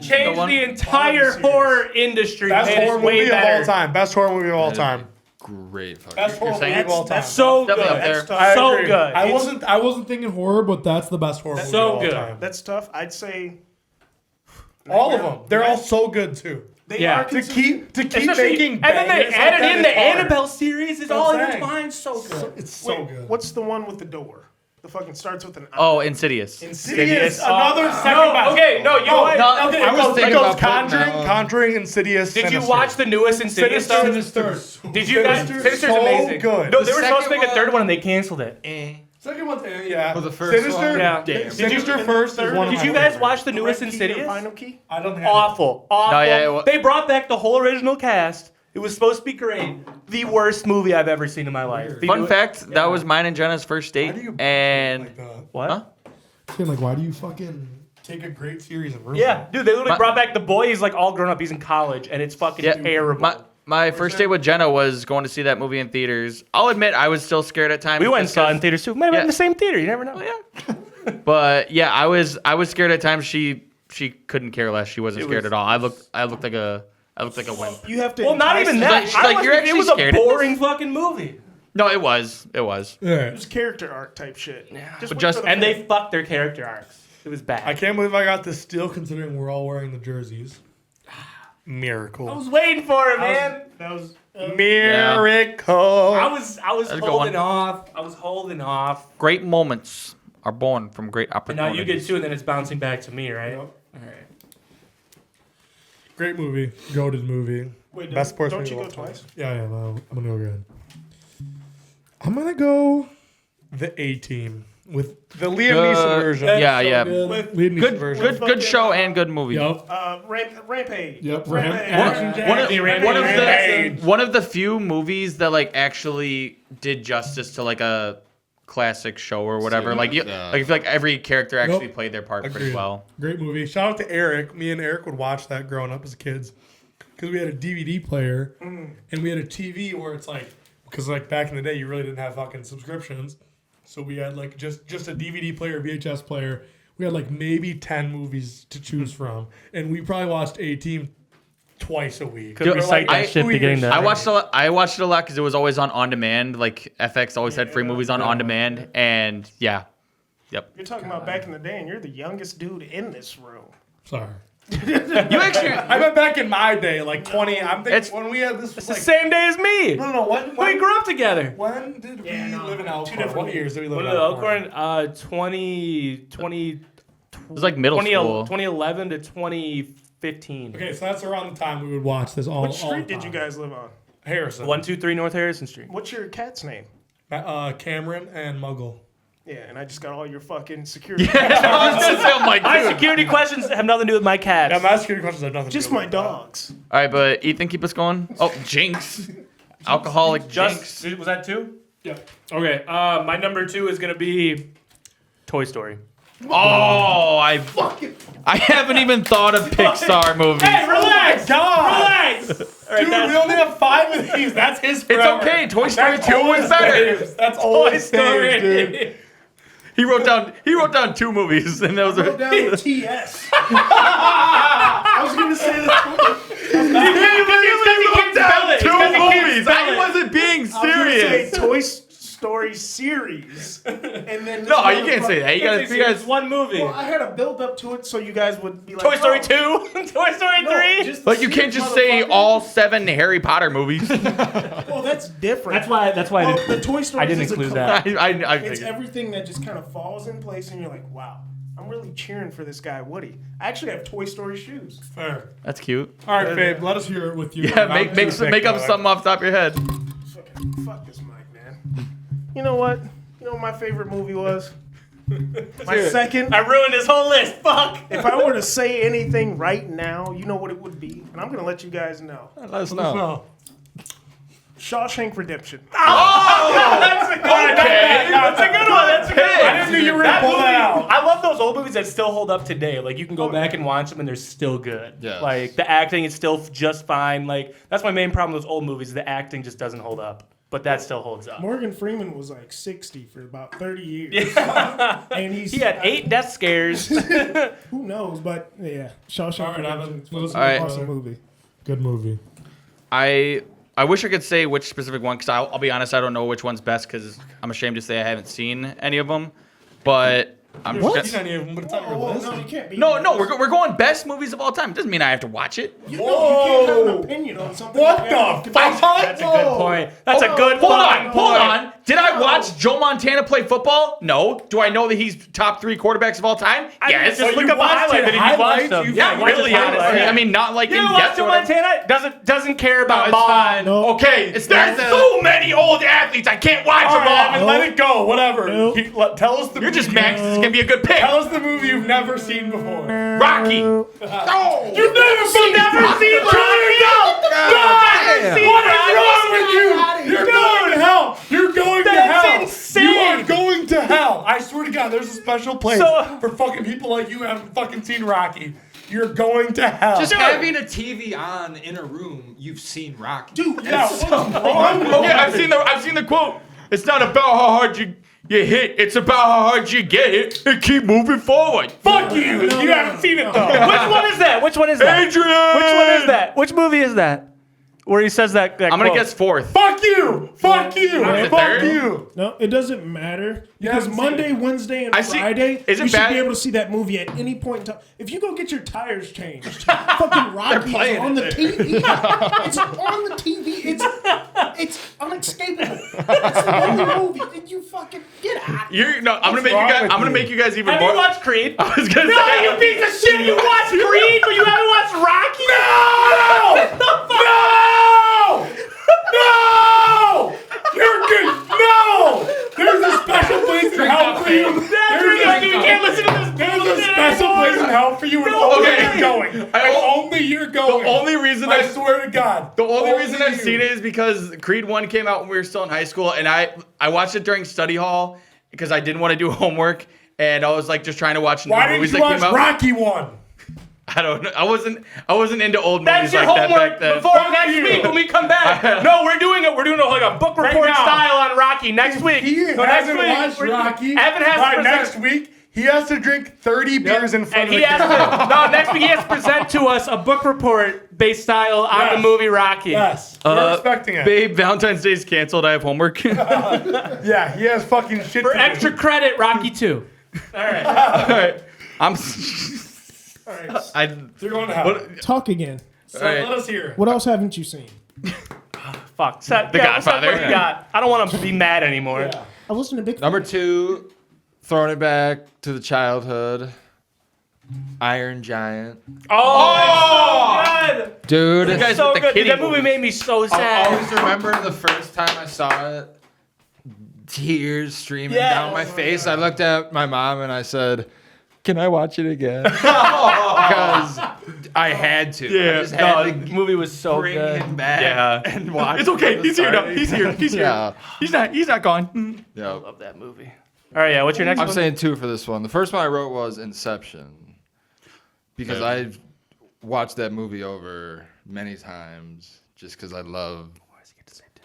changed one- the entire Series. horror industry. Best made it horror way movie of better. all time. Best horror movie of all time. Great fucking. Best horror movie saying of all time. So good. Definitely up there. That's tough. I so agree. good. I wasn't thinking horror, but that's the best horror movie so of all good. time. That's tough. I'd say All of them. They're all so good too. they Yeah. are To consistent. keep Especially- making and then they bangers like added that in is the hard. Annabelle series. It's That's all what I'm saying. intertwined. So good. It's so Wait, good. what's the one with the door? The fucking starts with an I. Oh, Insidious. Insidious? Another second best. Okay, no, you know what? no, Okay, I was go- thinking It goes about putting Conjuring, that one. Conjuring, Insidious. Did you Sinister. watch the newest Insidious? Sinister? Did you guys? Sinister's Sinister's so amazing. good. No, The they were supposed to make a second third one and they canceled it. Second one, yeah. Well, the first Sinister, one? Yeah. Damn. Sinister first is one of Did my you guys favorites. watch the newest Red key or Insidious? Final key? I don't think Awful. No, yeah, it wa- They brought back the whole original cast. It was supposed to be great. The worst movie I've ever seen in my life. The Fun new- fact: that was mine and Jenna's first date, Why do you and like that? What? Huh? Saying, like, why do you fucking take a great series and ruin Yeah, it? dude, they literally My- brought back the boy. He's like all grown up. He's in college, and it's fucking Yeah, terrible. my first date with Jenna was going to see that movie in theaters. I'll admit I was still scared at times. We went and just saw it 'cause- in theaters too. Might have been Yeah. in the same theater. You never know. Oh, yeah. But yeah, I was scared at times. She couldn't care less. She wasn't scared at all. I looked like a wimp. You have to. Well, not even that. She's like, you're it actually was scared a of this? boring fucking movie. No, it was. It was character arc type shit. Yeah. And they fucked their character arcs. It was bad. I can't believe I got this steal considering we're all wearing the jerseys. Miracle. I was waiting for it, man. That was. Miracle. I was That's a good holding one. off. I was holding off. Great moments are born from great And opportunities. now you get two, and then it's bouncing back to me, right? Yep. All right. Great movie. Goated movie. Wait, Best sports don't movie you of go all time. twice? Yeah, I'm gonna go again. I'm gonna go the A-Team with the Liam Neeson version. Yeah, yeah. With Liam Neeson version. Good show and good movie. Yep. Rampage. Yep. One of the few movies that like actually did justice to like a classic show or whatever. Like I feel like every character actually played their part pretty Agreed. well. Great movie. Shout out to Eric. Me and Eric would watch that growing up as kids because we had a DVD player and we had a TV where it's like, because like back in the day you really didn't have fucking subscriptions, so we had like just a DVD player, VHS player. We had like maybe 10 movies to choose from, and we probably watched A-Team twice a week. Could recite that shit beginning to I watched it a lot because it was always on demand. Like FX always had free movies on demand, and yeah, yep. You're talking about back in the day, and you're the youngest dude in this room. Sorry. You actually, I went back in my day, like 20. I'm thinking It's- when we had this was It's the like same day as me. no. We grew up together. When did we live in two Elkhorn? different What years did we live When in did Elkhorn? Elkhorn? 20 it was like middle school. 2011 to 2015. Okay, so that's around the time we would watch this all. What all street the did you time. guys live on? Harrison. 123 North Harrison Street. What's your cat's name? Cameron and Muggle. Yeah, and I just got all your fucking security. I was gonna say, I'm like, My dude. security questions have nothing to do with my cats. Yeah, my security questions have nothing. Just to do my with that. dogs. All right, but Ethan, keep us going. Oh, Jinx, alcoholic Jinx. Was that two? Yeah. Okay. My number two is gonna be Toy Story. Oh, I haven't even thought of Pixar movies. Relax. God. Relax. All right, Dude, we only have 5 of these. That's his. It's forever. okay. Toy Story That's 2 always was better. saves. That's always Toy Story. saves, dude. He wrote down 2 movies, and those are. Down TS. I was gonna say that. Two movies. I wasn't being I was gonna say serious. Toy Story series, and then this No, you can't say that. You It's guys. one movie. Well, I had a build up to it so you guys would be like Toy Story oh, 2, Toy Story no, 3. just Like you can't just say motherfucker. all 7 Harry Potter movies. Well, that's different. That's why Well, the Toy Story I didn't include that. I It's figured. everything that just kind of falls in place, and you're like, wow, I'm really cheering for this guy Woody. I actually have Toy Story shoes. Fair. That's cute. All right, babe. Let us hear it with you. Yeah, make up something off the top of your head. Fuck this mic, man. You know what? You know what my favorite movie was? My second. I ruined his whole list. Fuck. If I were to say anything right now, you know what it would be, and I'm gonna let you guys know. Let us know. No. Shawshank Redemption. That's a good one. That's a good one. That's a good one. I knew you were gonna pull that out. I love those old movies that still hold up today. Like you can go back and watch them and they're still good. Yes. Like the acting is still just fine. Like that's my main problem with those old movies. The acting just doesn't hold up. But that still holds up. Morgan Freeman was like 60 for about 30 years. And He had 8 death scares. Who knows? But yeah, Shawshank All right, Redemption. Evan. Was All right. an awesome movie. Good movie. I wish I could say which specific one because I'll be honest, I don't know which one's best because I'm ashamed to say I haven't seen any of them. But I'm What? just You don't even. But it's on your Oh, list. no, you can't be. no, we're going best movies of all time. It doesn't mean I have to watch it. You can't have an opinion on something. What you the haven't- fuck? That's a good point. That's a good Hold fucking on, point. hold on. Did I watch Joe Montana play football? No. Do I know that he's top 3 quarterbacks of all time? Yes. Just So look you up a watched highlight it, video. You watched highlights, them. you Yeah, watch really his honestly. highlights. I mean, not like You in know what? depth. Joe or whatever. Montana doesn't care about it's Bond. fine. No. Okay, there's so many old athletes. I can't watch All them right, all. Evan, let it go. Whatever. Nope. Tell us the. You're movie. just Max. This is gonna be a good pick. Tell us the movie you've never seen before. Rocky. No, You've never seen Rocky. What is wrong with you? You're going to hell. You're going to hell. insane. You are going to hell. I swear to God, there's a special place So- for fucking people like you who haven't fucking seen Rocky. You're going to hell. Just having a TV on in a room, you've seen Rocky. Dude, yeah, what's wrong with Okay, I've seen the quote. It's not about how hard You hit. It's about how hard you get it and keep moving forward. Fuck you! You haven't seen it though. Which one is that? Which one is that? Adrian! Which one is that? Which movie is that? Where he says that I'm gonna quote. guess fourth. Fuck you! Fuck you! Is it Fuck third? you! No, it doesn't matter because haven't seen Monday, it. Wednesday, and I see- Friday is it you should bad? be able to see that movie at any point in time. If you go get your tires changed, fucking Rocky is on the TV. It's on the TV. It's unescapable. It's the only movie that you fucking get out. I'm gonna make you guys even Have more. you watched Creed? I was gonna No, say. you piece of shit! You watched Creed, but you haven't watched Rocky? No! You're good. No! There's a special place in hell for you. You can't listen to this. There's a special place in hell for you, and only you're going. And only you're going. The only reason I swear to God. The only reason I've you. seen it is because Creed 1 came out when we were still in high school, and I watched it during study hall because I didn't want to do homework, and I was like just trying to watch new Why movies didn't you that watch came out. Rocky 1? I don't know. I wasn't into old That's movies your like that homework back then. before next week when we come back. No, we're doing it. We're doing like a book report now. style on Rocky next week. He So next hasn't week, watched we're- Rocky. Evan has By to present. next week, he has to drink 30 beers in front And of he the has camera. to, no, next week he has to present to us a book report based style on Yes. the movie Rocky. Yes, we're expecting it. Babe, Valentine's Day's canceled. I have homework. Yeah, he has fucking shit For to do. extra credit, Rocky 2. All right. I'm. All right, I. you're going to hell. Talk again. So All right. let us hear it. What else haven't you seen? Fuck. Seth, The Godfather. What do you got? I don't want him to be mad anymore. I listened to Big. Number 2, throwing it back to the childhood. Iron Giant. Oh, good. Dude, You guys So with the good. kitty That movie movies. made me so I sad. always remember the first time I saw it, tears streaming Yeah. down my face. I looked at my mom and I said, "Can I watch it again?" Because I had to. I just had No, to the movie was so bring good. him back Yeah. and watch. It's okay. from the He's here start. now. He's here. He's here. Yeah. He's not gone. Yeah. Love that movie. All right, yeah. What's your next I'm one? saying 2 for this one. The first one I wrote was Inception because Yeah. I've watched that movie over many times just because I love. Why does he get to say two?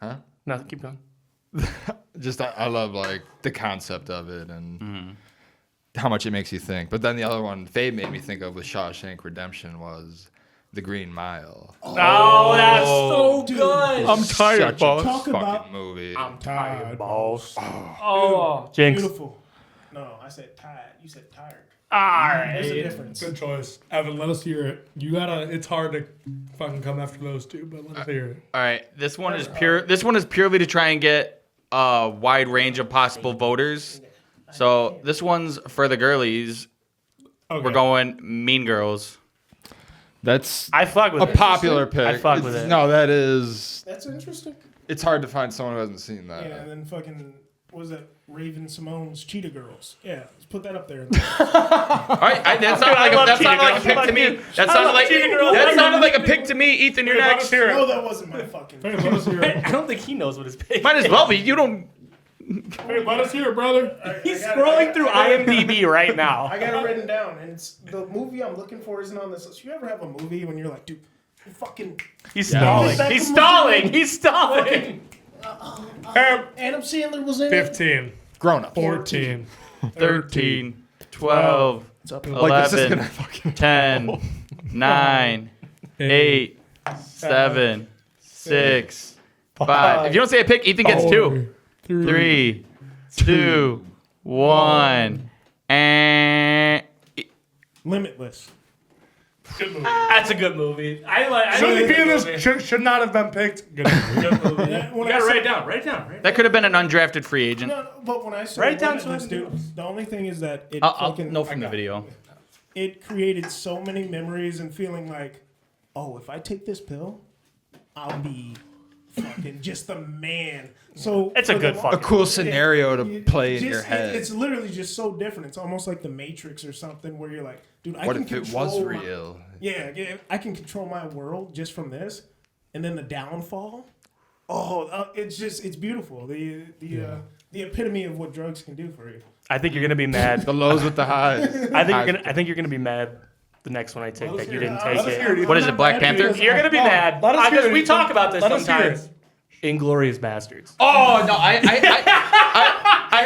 Huh? No, keep going. Just I love like the concept of it and how much it makes you think. But then the other one Faye made me think of with Shawshank Redemption was The Green Mile. Oh, that's so Dude. good. I'm tired, Such boss. a Talk fucking about- movie. I'm tired, tired, boss. Oh, Jinx. Beautiful. No, I said tired. You said tired. All There's a right. difference. Good choice. Evan, let us hear it. You gotta, it's hard to fucking come after those two, but let us hear it. All right. This one is pure. This one is purely to try and get a wide range of possible voters. So this one's for the girlies. Okay. We're going Mean Girls. That's I fuck with a it. popular pick. I fuck with it. No, that is. That's interesting. It's hard to find someone who hasn't seen that. Yeah, and then fucking what was that? Raven Simone's Cheetah Girls. Yeah, let's put that up there. All right. That sounded like love that sounded Cheetah like a Girls. pick to me. That sounded like Cheetah Girls. that sounded like a pick to me. Ethan, you're next. No, that wasn't my fucking. Hey, let us hear it. I don't think he knows what his pick. Might as well be. You don't. Hey, let us hear it, brother. He's scrolling through IMDb right now. I got it written down, and it's the movie I'm looking for isn't on this list. You ever have a movie when you're like, dude, you fucking. He's stalling. Yeah. He's stalling. He's stalling. Adam Sandler was in it. 15, Grown up. 14, 13, 12, Like this is 11, gonna fucking. 10, 9, 8, 7, 6, 5. If you don't say a pick, Ethan gets 2. 3, 2, 1, and Limitless. Good movie. That's a good movie. I like. I Shouldn't think be in it's a this. good movie. Should not have been picked. Good movie. Good movie. Yeah, when You I gotta said- write it down. Write it down. Right. that could have been an undrafted free agent. No, but when I said Write it down so I Limitless, can do dude, the only thing is that it I'll fucking know from the video. it created so many memories and feeling like, oh, if I take this pill, I'll be fucking just the man. So It's a for good the- fucking A cool scenario to play in just- your head. It's literally just so different. It's almost like the Matrix or something where you're like, dude, I What can if it control was my- real? Yeah, I can control my world just from this, and then the downfall. Oh, it's beautiful. The epitome of what drugs can do for you. I think you're gonna be mad. The lows with the highs. I think you're gonna be mad. The next one I take that you didn't take Let us hear it. it. What is it, Black Panther? You're gonna be mad Let us hear because it, we Ethan. talk about this Let us hear sometimes. it. Inglorious Bastards. Oh no, I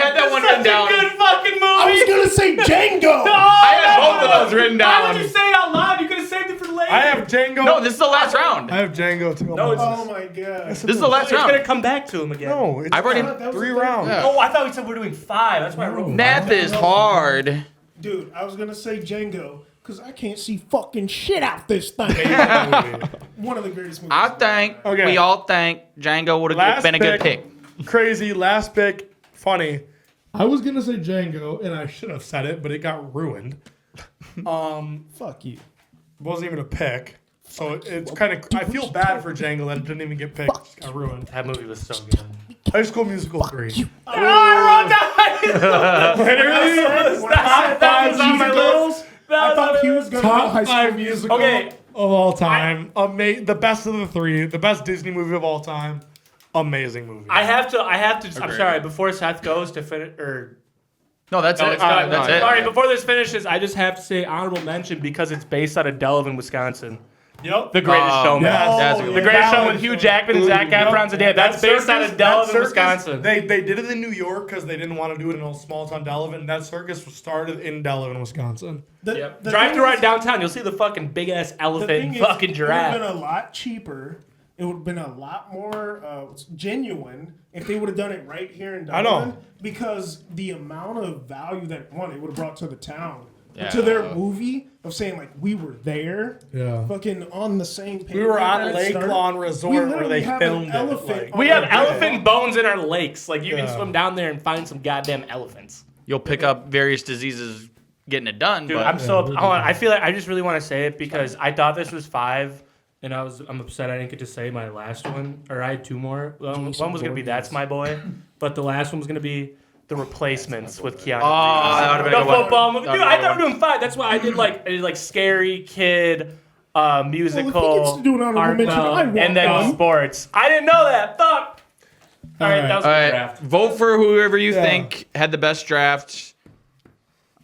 had that one written down. Good fucking movie. I was gonna say Django. I had both of those written Why down. would you say it out loud? You could have saved it for later. I have Django. No, this is the last round. I have Django too. No, it's Oh my god. This is the last It's gonna round. come back to him again. no. It's I've already. That was 3 the third rounds. Yeah. Oh, I thought we said we're doing 5. That's why I wrote. Math is hard. Dude, I was gonna say Django because I can't see fucking shit out this thing. One of the greatest movies. I think Okay. we all think Django would have Last been a good pick. Crazy. Last pick. Funny. I was gonna say Django, and I should have said it, but it got ruined. Fuck you. Wasn't even a pick. So it's kind of. I feel bad for Django that it didn't even get picked. It got ruined. That movie was so good. High School Musical 3. Oh, I wrote that. That was on my list. I thought he was gonna go Top High School 5 Musical. musical of all time. The best of the 3. The best Disney movie of all time. Amazing movie. I have to. I'm sorry. Before Seth goes to finish, or No, that's no, it. it's not. That's it. All right. Before this finishes, I just have to say honorable mention because it's based out of Delavan, Wisconsin. Yep. The Greatest Showman. Yes. That's a good The one. Greatest Showman with Hugh Jackman and Zac Efron's dad. That's based out of Delavan, Wisconsin. They did it in New York because they didn't want to do it in a small town Delavan. That circus was started in Delavan, Wisconsin. The Drive thing through right is- downtown. You'll see the fucking big ass the thing elephant, is, fucking It would have been giraffe. a lot cheaper. It would have been a lot more genuine if they would have done it right here in Dublin. I know. Because the amount of value that it would have brought to the town, Yeah. to their movie of saying like we were there, Yeah. fucking on the same page. We were when at it Lake started. Lawn We Resort where literally they have an filmed it. elephant Like, on We have our elephant bones in our lakes. Like you can Yeah. swim down there and find some goddamn elephants. You'll pick up various diseases getting it done. Dude, but I'm so. I feel like I just really want to say it because I thought this was 5, and I'm upset I didn't get to say my last one, or I had 2 more. One was gonna be That's My Boy, but the last one was gonna be The Replacements with Keanu. Oh, that would have been the a good one. football movie. That Dude, would've I been thought a we were doing 5. That's why I did like Scary Kid, musical, Well, if he gets to do an honorable art mention, film, I want and then one. sports. I didn't know that. Fuck. All right, that was All the right, draft. vote for whoever you Yeah. think had the best draft.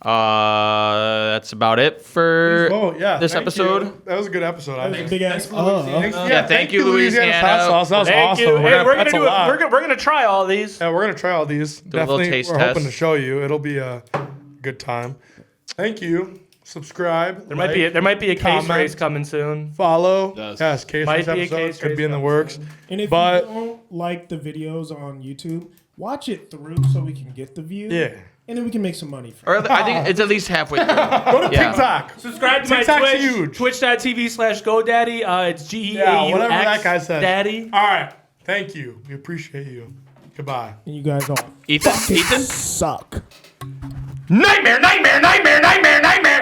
That's about it for Oh yeah. this thank episode. you. That was a good episode. I think. Big ass. Yeah, thank you, Louisiana. Hot sauce. That was Thank awesome. you. Hey, we're That's gonna a do it. lot. We're gonna try all these. Yeah, we're gonna try all these. a little Definitely, taste we're hoping test. to show you. It'll be a good time. Thank you. Subscribe. There might be a case comment. race coming soon. Follow. Yes. Yes, case Might race be a episodes case could race be in the coming works. And if But- you don't like the videos on YouTube, watch it through so we can get the views. Yeah. And then we can make some money from it. Or I think it's at least halfway through. Go to Yeah. TikTok. Subscribe to my TikTok's Twitch. huge. Twitch.tv/GoDaddy. It's GEAUX. Yeah, whatever that guy says. Daddy. All right. Thank you. We appreciate you. Goodbye. And you guys all Ethan? suck. Nightmare, nightmare, nightmare, nightmare, nightmare.